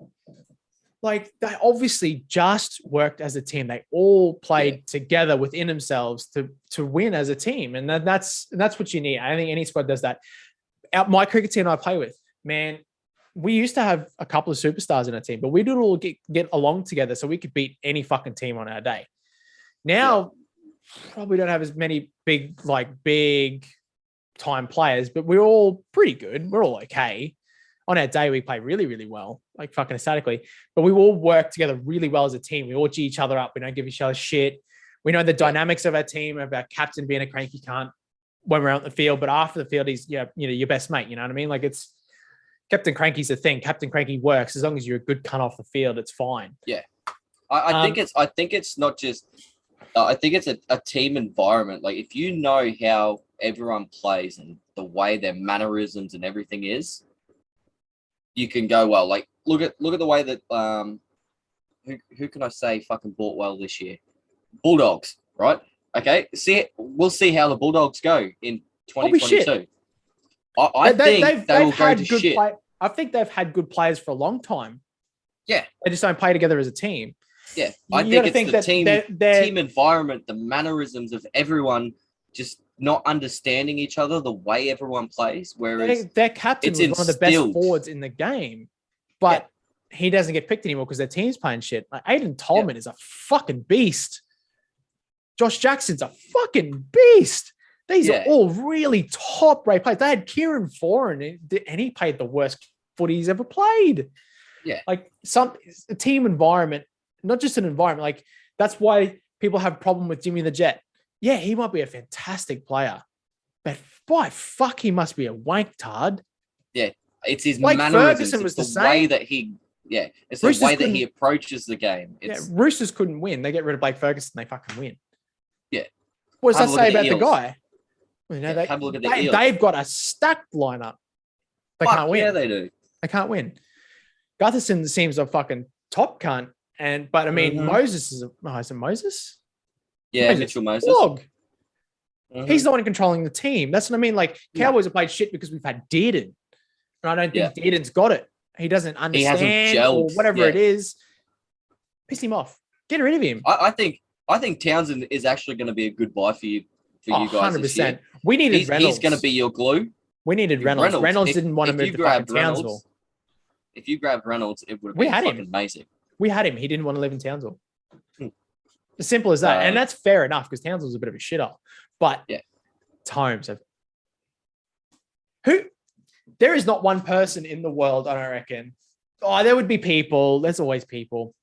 Like, they obviously just worked as a team. They all played together within themselves to win as a team. And that's what you need. I don't think any squad does that. My cricket team I play with, man, we used to have a couple of superstars in our team, but we did all get along together so we could beat any fucking team on our day. Now, probably don't have as many big time players, but we're all pretty good. We're all okay. On our day, we play really, really well, like fucking aesthetically. But we all work together really well as a team. We all G each other up. We don't give each other shit. We know the dynamics of our team, of our captain being a cranky cunt when we're out in the field. But after the field, he's your best mate. You know what I mean? Like, it's Captain Cranky's a thing. Captain Cranky works as long as you're a good cunt off the field. It's fine. Yeah, I think it's not just. I think it's a team environment. Like, if you know how everyone plays and the way their mannerisms and everything is, you can go well. Like, look at the way that who can I say fucking bought well this year? Bulldogs, right? Okay, we'll see how the Bulldogs go in 2022. I think they will go to shit. I think they've had good players for a long time. Yeah, they just don't play together as a team. Yeah, I think it's the team environment, the mannerisms of everyone just not understanding each other, the way everyone plays. Whereas their captain was one of the best forwards in the game, but he doesn't get picked anymore because their team's playing shit. Like, Aiden Tolman is a fucking beast. Josh Jackson's a fucking beast. These are all really top-rate players. They had Kieran Foran, and he played the worst footy he's ever played. Yeah, like a team environment, not just an environment. Like, that's why people have a problem with Jimmy the Jet. Yeah, he might be a fantastic player, but by fuck, he must be a wank-tard. Yeah, it's his like mannerisms. Ferguson was it's the way same. That he, it's the way that he approaches the game. Roosters couldn't win. They get rid of Blake Ferguson, they fucking win. Yeah. What does that say about the guy? Well, have a look at the Eels. They've got a stacked lineup. They can't win. Yeah, they do. They can't win. Gutherson seems a fucking top cunt. But I mean, Moses is it Moses? Yeah, Mitchell Moses. He's the one controlling the team. That's what I mean. Like, Cowboys have played shit because we've had Dearden. And I don't think Dearden's got it. He doesn't understand or whatever it is. Piss him off. Get rid of him. I think Townsend is actually going to be a good buy for you guys 100%. This year. We needed Reynolds. He's going to be your glue. We needed Reynolds. Reynolds didn't want to move to fucking Townsville. If you grabbed Reynolds, it would have been fucking amazing. We had him. He didn't want to live in Townsville. As simple as that. And that's fair enough because Townsville's a bit of a shithole. But it's Holmes. There is not one person in the world, I don't reckon. Oh, there would be people. There's always people.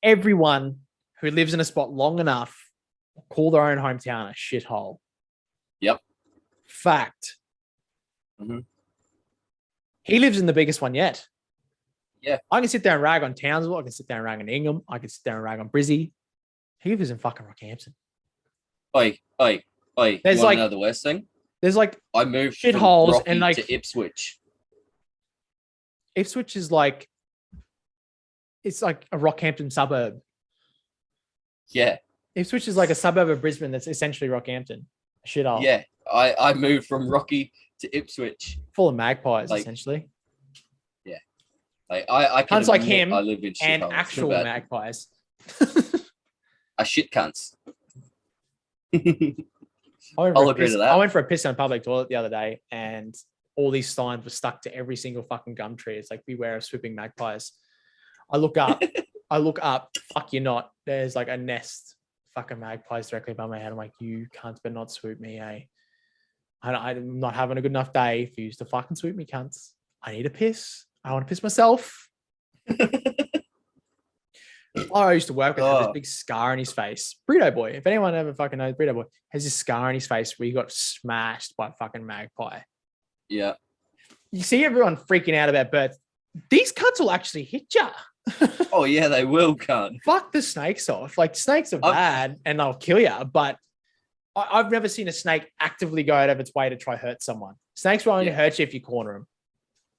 Everyone who lives in a spot long enough will call their own hometown a shithole. Yep. Fact. Mm-hmm. He lives in the biggest one yet. Yeah. I can sit there and rag on Townsville. I can sit there and rag on Ingham. I can sit there and rag on Brizzy. He lives in fucking Rockhampton. Oi. There's you want to know the worst thing? There's like I moved shitholes from and like to Ipswich. Ipswich is like it's like a Rockhampton suburb. Yeah. Ipswich is like a suburb of Brisbane that's essentially Rockhampton. Shithole. Yeah. I moved from Rocky to Ipswich. Full of magpies, essentially. Yeah. Like I cunts like him I live in and actual magpies. A shit cunts. I'll agree to that. I went for a piss on a public toilet the other day and all these signs were stuck to every single fucking gum tree. It's like, beware of swooping magpies. I look up, fuck you not. There's like a nest fucking magpies directly above my head. I'm like, you cunts better not swoop me, eh? I'm not having a good enough day for you to fucking swoop me, cunts. I need a piss. I want to piss myself. I used to work with had this big scar on his face. Burrito Boy. If anyone ever fucking knows Burrito Boy, has this scar on his face where he got smashed by a fucking magpie. Yeah. You see everyone freaking out about birds. These cunts will actually hit you. Oh, yeah, they will, cunt. Fuck the snakes off. Like, snakes are bad and they'll kill you, but I've never seen a snake actively go out of its way to try hurt someone. Snakes will only hurt you if you corner them.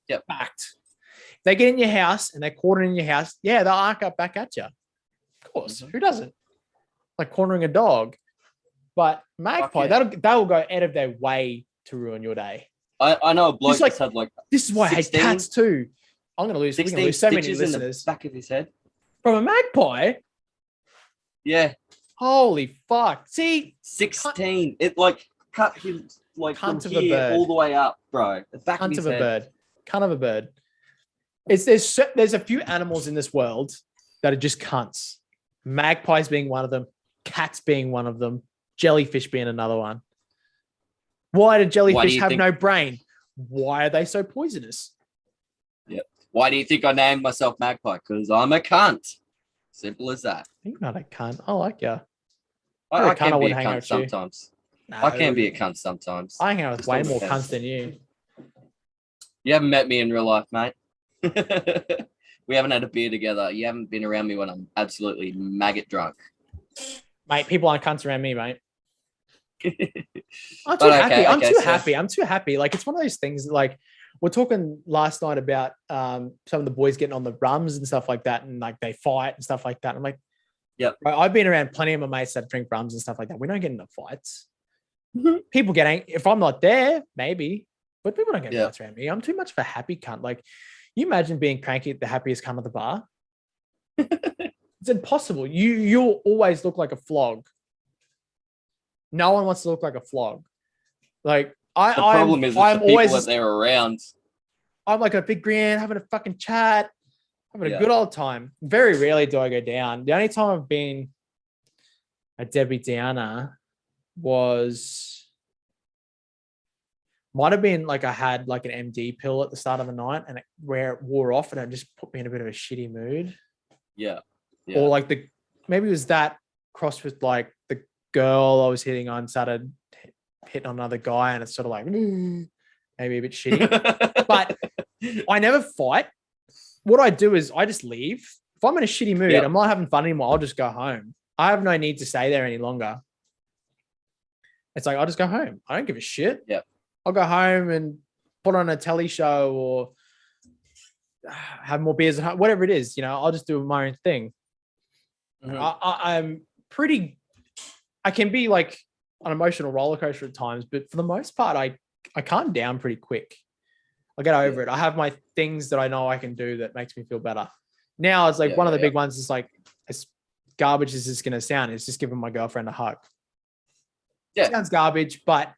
Yep. Fact. If they get in your house and they're cornering your house, they'll arc up back at you. Of course. Who doesn't? Like cornering a dog. But magpie, they will go out of their way to ruin your day. I know a bloke that's had like this is why 16, I hate cats too. I'm gonna lose 16 so many stitches listeners. in the back of his head. From a magpie? Yeah. Holy fuck. See, 16. It like cut him like cunt from of here a bird. all the way up, bro. The back cunt of his of head. a bird. Cunt of a bird. There's a few animals in this world that are just cunts. Magpies being one of them, cats being one of them, jellyfish being another one. Why do jellyfish have no brain? Why are they so poisonous? Yep. Why do you think I named myself Magpie? Because I'm a cunt. Simple as that. You're not a cunt. I like you. I can be a cunt sometimes. No. I can be a cunt sometimes. I hang out with way more cunts than you. You haven't met me in real life, mate. We haven't had a beer together. You haven't been around me when I'm absolutely maggot drunk. Mate, people aren't cunts around me, mate. I'm too happy. I'm too happy. Like, it's one of those things, like, we're talking last night about some of the boys getting on the rums and stuff like that, and like they fight and stuff like that. I'm like, yep. Right, I've been around plenty of my mates that drink rums and stuff like that. We don't get into fights. People get angry. If I'm not there, maybe, but people don't get into fights around me. I'm too much of a happy cunt. Like, you imagine being cranky at the happiest cunt of the bar? It's impossible. You'll always look like a flog. No one wants to look like a flog. Like, the problem is the people that they're around. I'm like a big grin, having a fucking chat, having a good old time. Very rarely do I go down. The only time I've been a Debbie Downer might have been like I had like an MD pill at the start of the night and where it wore off and it just put me in a bit of a shitty mood. Yeah. Or like maybe it was that crossed with like the girl I was hitting on started hitting on another guy and it's sort of like maybe a bit shitty. But I never fight. What I do is I just leave. If I'm in a shitty mood, I'm not having fun anymore, I'll just go home. I have no need to stay there any longer. It's like, I'll just go home. I don't give a shit. Yeah. I'll go home and put on a telly show or have more beers at home, whatever it is, I'll just do my own thing. I'm pretty, I can be like an emotional roller coaster at times, but for the most part, I calm down pretty quick. I'll get over it. I have my things that I know I can do that makes me feel better. Now it's like one of the big ones is like as garbage as it's going to sound, is just giving my girlfriend a hug. Yeah. It sounds garbage, but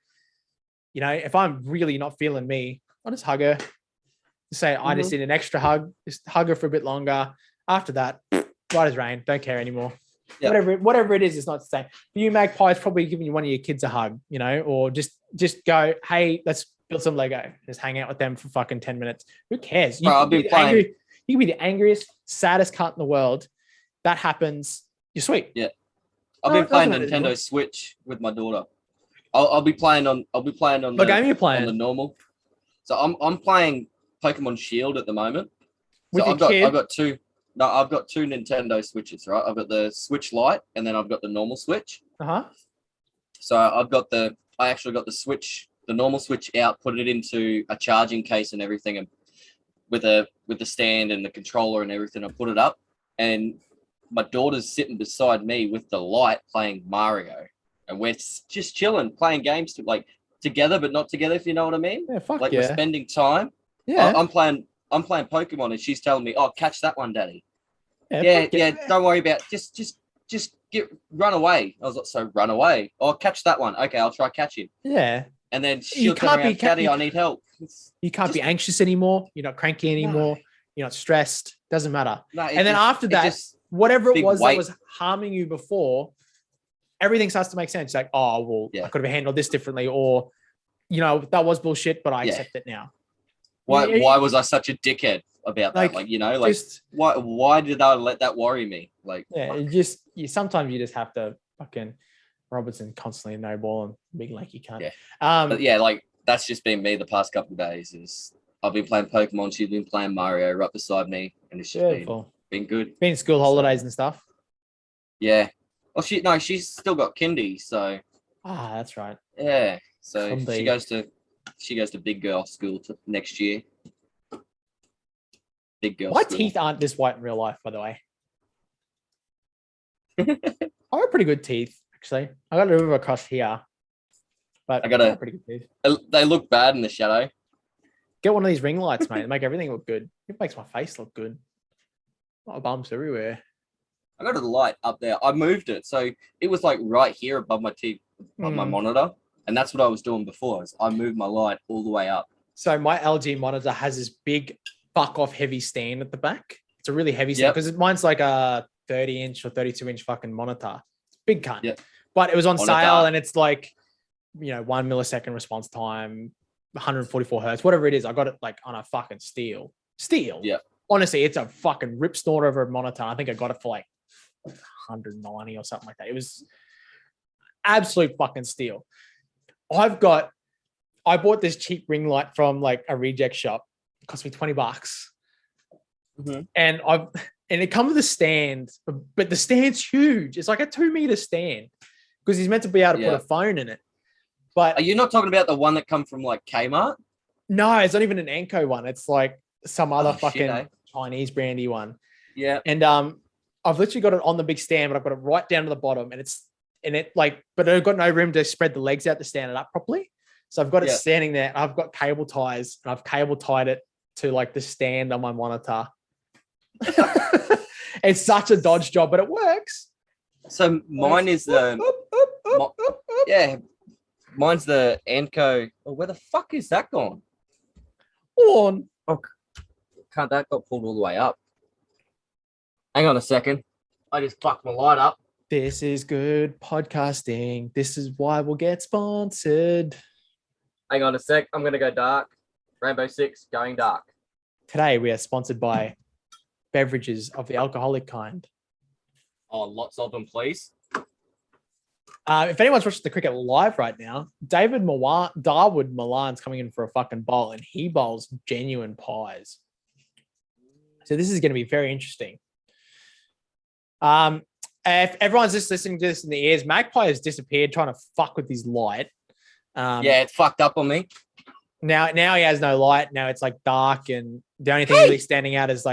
if I'm really not feeling me, I'll just hug her. Say, I just need an extra hug. Just hug her for a bit longer. After that, right as rain. Don't care anymore. Yep. Whatever it is, it's not the same. For you, Magpie's probably giving you one of your kids a hug, or just go, hey, let's build some Lego. Just hang out with them for fucking 10 minutes. Who cares? You can be the angriest, saddest cunt in the world. That happens. You're sweet. Yeah. I've been playing Nintendo Switch with my daughter. I'll be playing on what game are you playing? On the normal. So I'm playing Pokemon Shield at the moment. With so your I've got two Nintendo Switches, right? I've got the Switch Lite and then I've got the normal Switch. So I actually got the Switch, the normal Switch out, put it into a charging case and everything, and with the stand and the controller and everything, I put it up, and my daughter's sitting beside me with the Lite playing Mario, and we're just chilling, playing games together, but not together, if you know what I mean. Yeah, fuck we're spending time. Yeah, I'm playing Pokemon, and she's telling me, "Oh, catch that one, Daddy." Yeah. Don't worry about it. Just run away. I was like, so run away. Oh, catch that one. Okay, I'll try catch him. Yeah. And then she'll turn around, Daddy, I need help. You can't be anxious anymore. You're not cranky anymore. No. You're not stressed. Doesn't matter. No, and then after that, whatever it was that was harming you before, everything starts to make sense. Like, oh, well, I could have handled this differently, or, that was bullshit, but I accept it now. Why was I such a dickhead about that? Why did I let that worry me? Sometimes you just have to fucking Robertson constantly no ball and big lanky cunt. Yeah. But that's just been me the past couple of days. Is I've been playing Pokemon, she's been playing Mario right beside me, and it's just been good. Been school holidays and stuff. Yeah. Well, she's still got kindy, so. That's right. Yeah. So she goes to big girl school next year. Big girl. My teeth aren't this white in real life, by the way. I got pretty good teeth, actually. I got a little bit across here, but I got pretty good teeth. They look bad in the shadow. Get one of these ring lights, mate. Make everything look good. It makes my face look good. A lot of bumps everywhere. I got a light up there. I moved it, so it was right here above my teeth, above my monitor. And that's what I was doing before. Is I moved my light all the way up. So my LG monitor has this big fuck off heavy stand at the back. It's a really heavy stand because mine's like a 30-inch or 32-inch fucking monitor. It's big cunt. Yep. But it was on sale and it's 1 millisecond response time, 144 hertz, whatever it is. I got it on a fucking steel. Yeah. Honestly, it's a fucking rip snort over a monitor. I think I got it for 190 or something like that. It was absolute fucking steel. I bought this cheap ring light from a reject shop. It cost me $20. And it comes with a stand, but the stand's huge. It's like a 2-meter stand because he's meant to be able to put a phone in it. But are you not talking about the one that come from Kmart? No, it's not even an Anko one. It's some other Chinese brandy one. Yeah. And I've literally got it on the big stand, but I've got it right down to the bottom, but I've got no room to spread the legs out to stand it up properly. So I've got it standing there. I've got cable ties and I've cable tied it to the stand on my monitor. It's such a dodge job, but it works. So mine is mine's the Anko. Oh, where the fuck is that gone? On. Oh, that got pulled all the way up. Hang on a second. I just fucked my light up. This is good podcasting. This is why we'll get sponsored. Hang on a sec. I'm going to go dark. Rainbow Six going dark. Today we are sponsored by beverages of the alcoholic kind. Oh, lots of them, please. If anyone's watching the cricket live right now, Darwood Milan's coming in for a fucking bowl, and he bowls genuine pies. So this is going to be very interesting. If everyone's just listening to this in the ears, Magpie has disappeared trying to fuck with his light. It fucked up on me. Now he has no light. Now it's dark, and the only thing really standing out is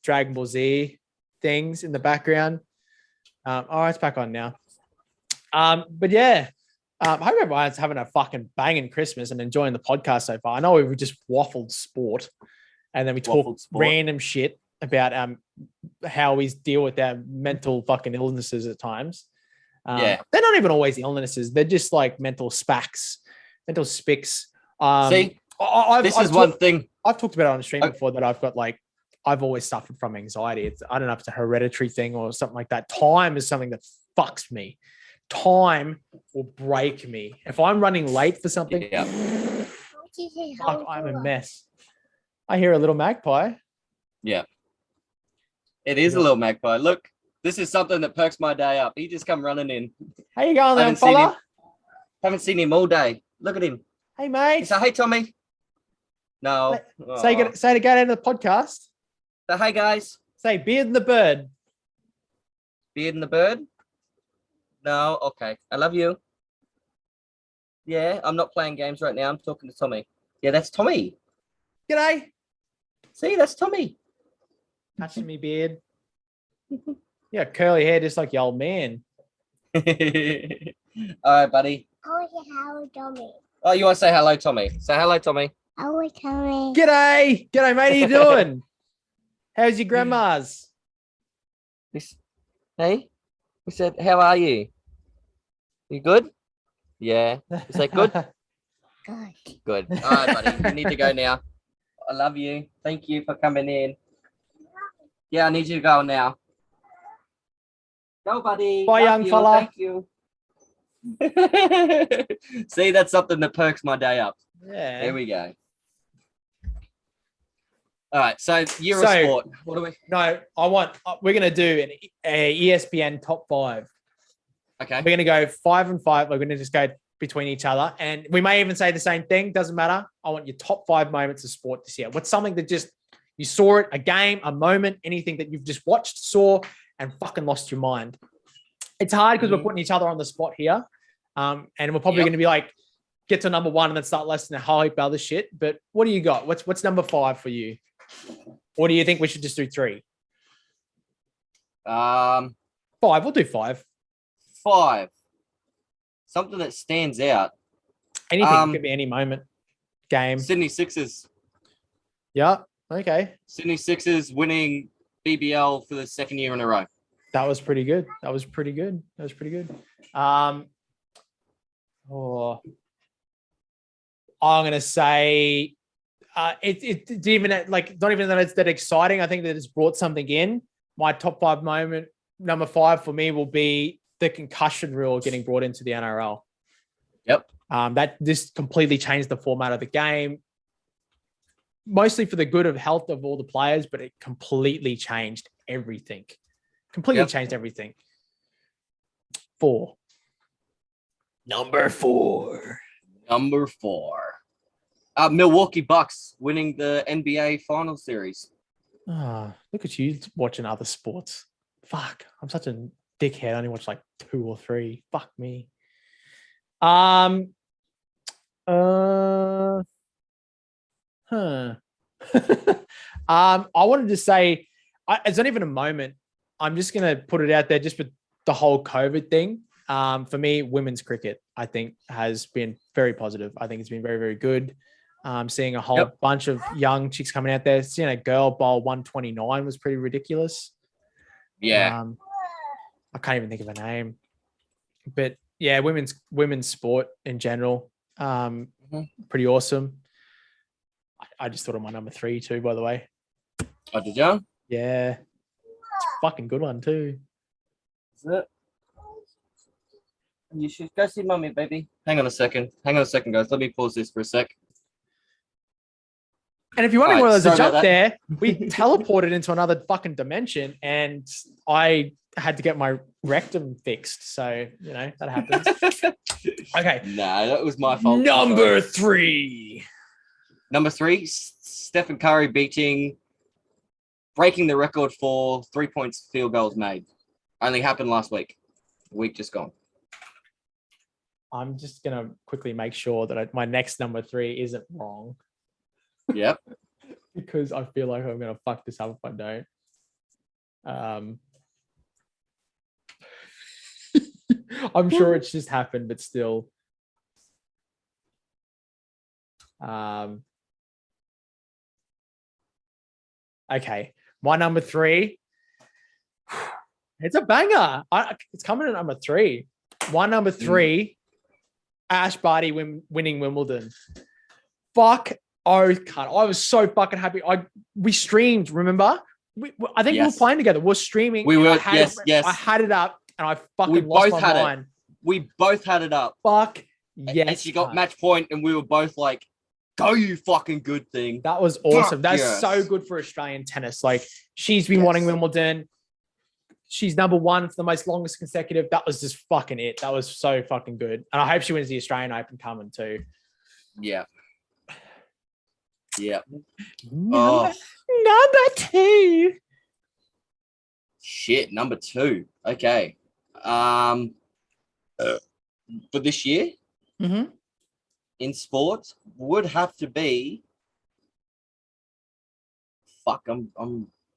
Dragon Ball Z things in the background. It's back on now. But yeah, I hope everyone's having a fucking banging Christmas and enjoying the podcast so far. I know we've just waffled sport, and then we talked random shit about how we deal with our mental fucking illnesses at times. Yeah. They're not even always illnesses. They're just like mental spics. See, this is one thing. I've talked about it on the stream before that I've always suffered from anxiety. I don't know if it's a hereditary thing or something like that. Time is something that fucks me. Time will break me. If I'm running late for something, fuck, I'm a mess. I hear a little magpie. Yeah. It is a little magpie. Look, this is something that perks my day up. He just come running in. How you going there, fella? Haven't seen him all day. Look at him. Hey, mate. He said, hey, Tommy. No. Say to go down to the podcast. So, hey, guys. Say Beard and the Bird. Beard and the Bird? No. Okay. I love you. Yeah, I'm not playing games right now. I'm talking to Tommy. Yeah, that's Tommy. G'day. See, that's Tommy. Touching me beard. Yeah, curly hair just like your old man. All right, buddy. Hello, Tommy. Oh, you want to say hello, Tommy? Say hello, Tommy. Hello, Tommy. G'day, mate. How you doing? How's your grandma's? Hey, we said, how are you? You good? Yeah. Is that good? Good. Good. All right, buddy. You need to go now. I love you. Thank you for coming in. Yeah, I need you to go now. Go, buddy. Bye, young fella. Thank you. See, that's something that perks my day up. Yeah. There we go. All right, so you're a sport. What do we? No, we're going to do a ESPN top 5. Okay. We're going to go 5 and 5. We're going to just go between each other. And we may even say the same thing. Doesn't matter. I want your top 5 moments of sport this year. What's something that just, you saw it, a game, a moment, anything that you've just watched, saw, and fucking lost your mind. It's hard because we're putting each other on the spot here. And we're probably going to be like, get to number 1 and then start listing a whole heap of other shit. But what do you got? What's number 5 for you? Or do you think we should just do 3? 5. We'll do 5. 5. Something that stands out. Anything. Could be any moment. Game. Sydney Sixers. Yeah. Okay. Sydney Sixers winning BBL for the 2nd year in a row. That was pretty good. I'm gonna say it's even like not even that it's that exciting. I think that it's brought something in. My top 5 moment, number 5 for me will be the concussion rule getting brought into the NRL. Yep. That just completely changed the format of the game, mostly for the good of health of all the players, but it completely changed everything. Changed everything. 4. Number 4. Milwaukee Bucks winning the NBA Final Series. Look at you watching other sports. Fuck, I'm such a dickhead. I only watch like 2 or 3. Fuck me. I wanted to say, it's not even a moment. I'm just going to put it out there just for the whole COVID thing. For me, women's cricket, I think, has been very positive. I think it's been very, very good. Seeing a whole bunch of young chicks coming out there. Seeing a girl bowl 129 was pretty ridiculous. Yeah. I can't even think of a name. But yeah, women's sport in general, pretty awesome. I just thought of my number 3 too, by the way. Oh, did you? Yeah. It's a fucking good one too. Is it? You should go see mommy, baby. Hang on a second, guys. Let me pause this for a sec. And if you're wondering where there's a jump there, we teleported into another fucking dimension and I had to get my rectum fixed. So, that happens. Okay. Nah, that was my fault. Number 3. Number 3, Stephen Curry breaking the record for 3-point field goals made. Only happened last week. The week just gone. I'm just going to quickly make sure that my next number 3 isn't wrong. Yep. Because I feel like I'm going to fuck this up if I don't. I'm sure it's just happened, but still. Okay. My number 3 It's a banger. It's coming in number 3. Number 3, Ash Barty winning Wimbledon. Fuck. Oh, cut. I was so fucking happy. We streamed, remember? I think we were playing together. We're streaming. We were, yes. Yes. I had it up and I fucking lost my mind. We both had it up. Fuck yes. And she got match point and we were both like, go you fucking good thing. That was awesome. That's so good for Australian tennis. Like, she's been wanting Wimbledon. She's number 1 for the most longest consecutive. That was just fucking it. That was so fucking good. And I hope she wins the Australian Open coming too. Yeah. Yeah. Number 2. Shit, number 2. Okay. For this year, in sports, would have to be. Fuck, I'm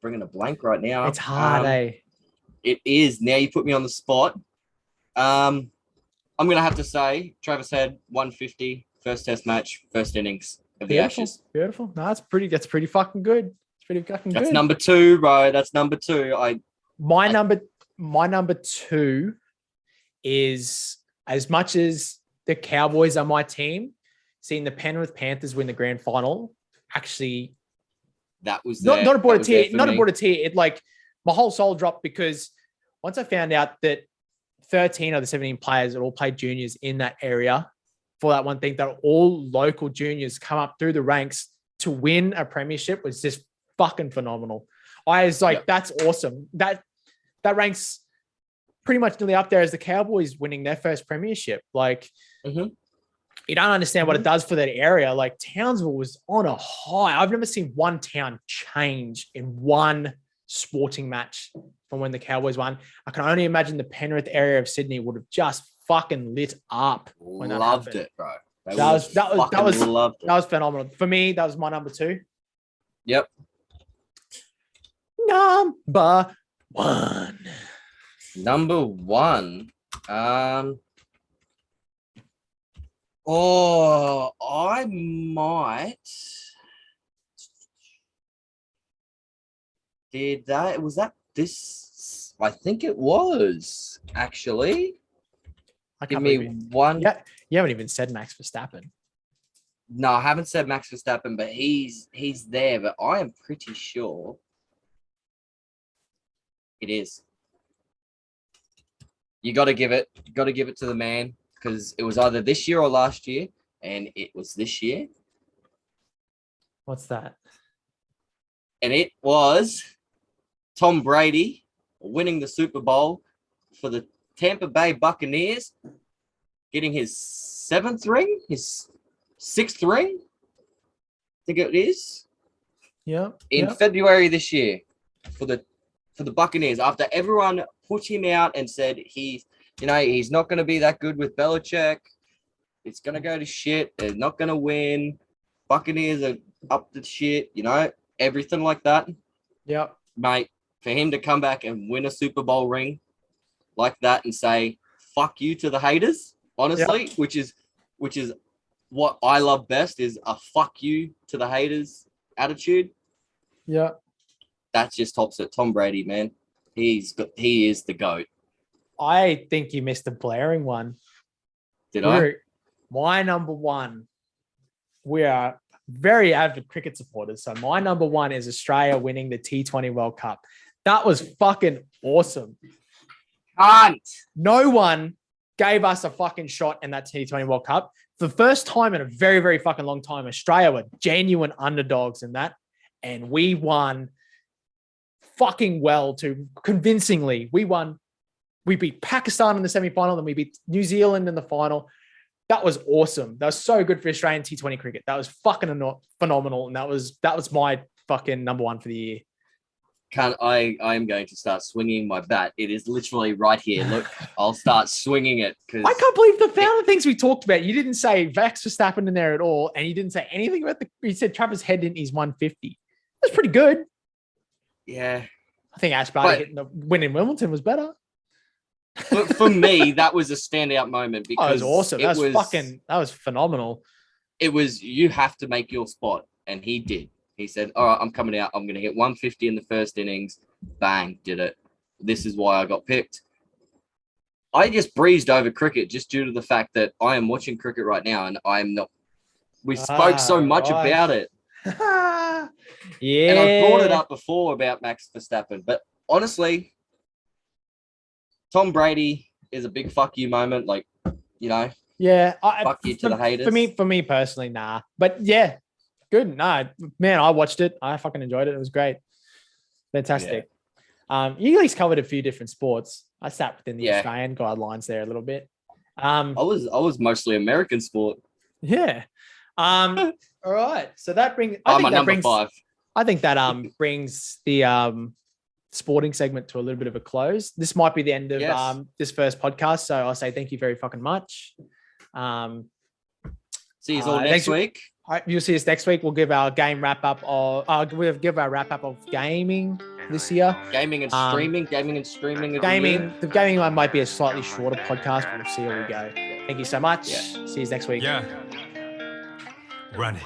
bringing a blank right now. It's hard, eh? It is. Now you put me on the spot. I'm gonna have to say Travis Head 150 first test match, first innings of the Ashes. Beautiful. No, that's pretty fucking good. It's pretty fucking good. That's number 2, bro. That's number 2. My number 2 is, as much as the Cowboys are my team, seeing the Penrith Panthers win the grand final, actually, that was not aboard a tear. Not aboard a tear. It, like, my whole soul dropped because once I found out that 13 of the 17 players that all played juniors in that area for that one thing, that all local juniors come up through the ranks to win a premiership, was just fucking phenomenal. I was like, that's awesome. That ranks pretty much nearly up there as the Cowboys winning their first premiership. Like, you don't understand what it does for that area. Like, Townsville was on a high. I've never seen one town change in one sporting match from when the Cowboys won. I can only imagine the Penrith area of Sydney would have just fucking lit up. Loved it, bro. That was phenomenal. For me, that was my number 2. Yep. Number 1. Number 1. I might. Was that this? I think it was, actually. Give me one. Yeah, you haven't even said Max Verstappen. No, I haven't said Max Verstappen, but he's there. But I am pretty sure it is. You got to give it to the man, because it was either this year or last year, and it was this year. What's that? And it was Tom Brady winning the Super Bowl for the Tampa Bay Buccaneers, getting his 7th ring, his 6th ring, I think it is. Yeah. In February this year for the Buccaneers, after everyone put him out and said he's not going to be that good with Belichick. It's going to go to shit. They're not going to win. Buccaneers are up to shit, everything like that. Yep. Mate, for him to come back and win a Super Bowl ring like that and say fuck you to the haters, honestly, which is what I love best, is a fuck you to the haters attitude. Yeah. That just tops it. Tom Brady, man. He is the GOAT. I think you missed a blaring one. My number 1. We are very avid cricket supporters. So my number 1 is Australia winning the T20 World Cup. That was fucking awesome. No one gave us a fucking shot in that T20 World Cup. For the first time in a very, very fucking long time, Australia were genuine underdogs in that. And we won fucking well too, convincingly. We won. We beat Pakistan in the semi-final, then we beat New Zealand in the final. That was awesome. That was so good for Australian T20 cricket. That was fucking phenomenal. And that was my fucking number 1 for the year. I am going to start swinging my bat. It is literally right here. Look, I'll start swinging it. I can't believe the amount of things we talked about. You didn't say Max Verstappen in there at all, and you didn't say anything about you said Travis Head in his 150. That's pretty good. Yeah. I think Ash Barty hitting the win in Wimbledon was better. For me, that was a standout moment because it was awesome. That was phenomenal. It was, you have to make your spot, and he did. He said, all right, I'm coming out. I'm going to hit 150 in the first innings. Bang, did it. this is why I got picked. I just breezed over cricket just due to the fact that I am watching cricket right now and I am not. We spoke so much about it. Yeah. And I've brought it up before about Max Verstappen, but honestly, Tom Brady is a big fuck you moment. Like, you know, fuck you to the haters. For me personally, nah. But yeah, good. Nah, man, I watched it. I fucking enjoyed it. It was great. Fantastic. Yeah. You at least covered a few different sports. I sat within the Australian guidelines there a little bit. I was mostly American sport. Yeah. All right. So that brings. I'm a number 5. I think that brings the sporting segment to a little bit of a close. This might be the end of this first podcast. So I'll say thank you very fucking much. See you all next week. You'll see us next week. We'll give our game wrap up we'll give our wrap up of gaming this year. Gaming and streaming. The gaming one might be a slightly shorter podcast, but we'll see how we go. Thank you so much. Yeah. See you next week. Yeah. Run it.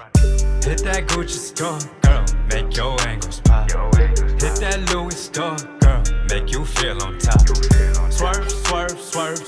Hit that Gucci store, girl, make your angles pop. Hit that Louis store, girl, make you feel on top. Swerve, swerve, swerve,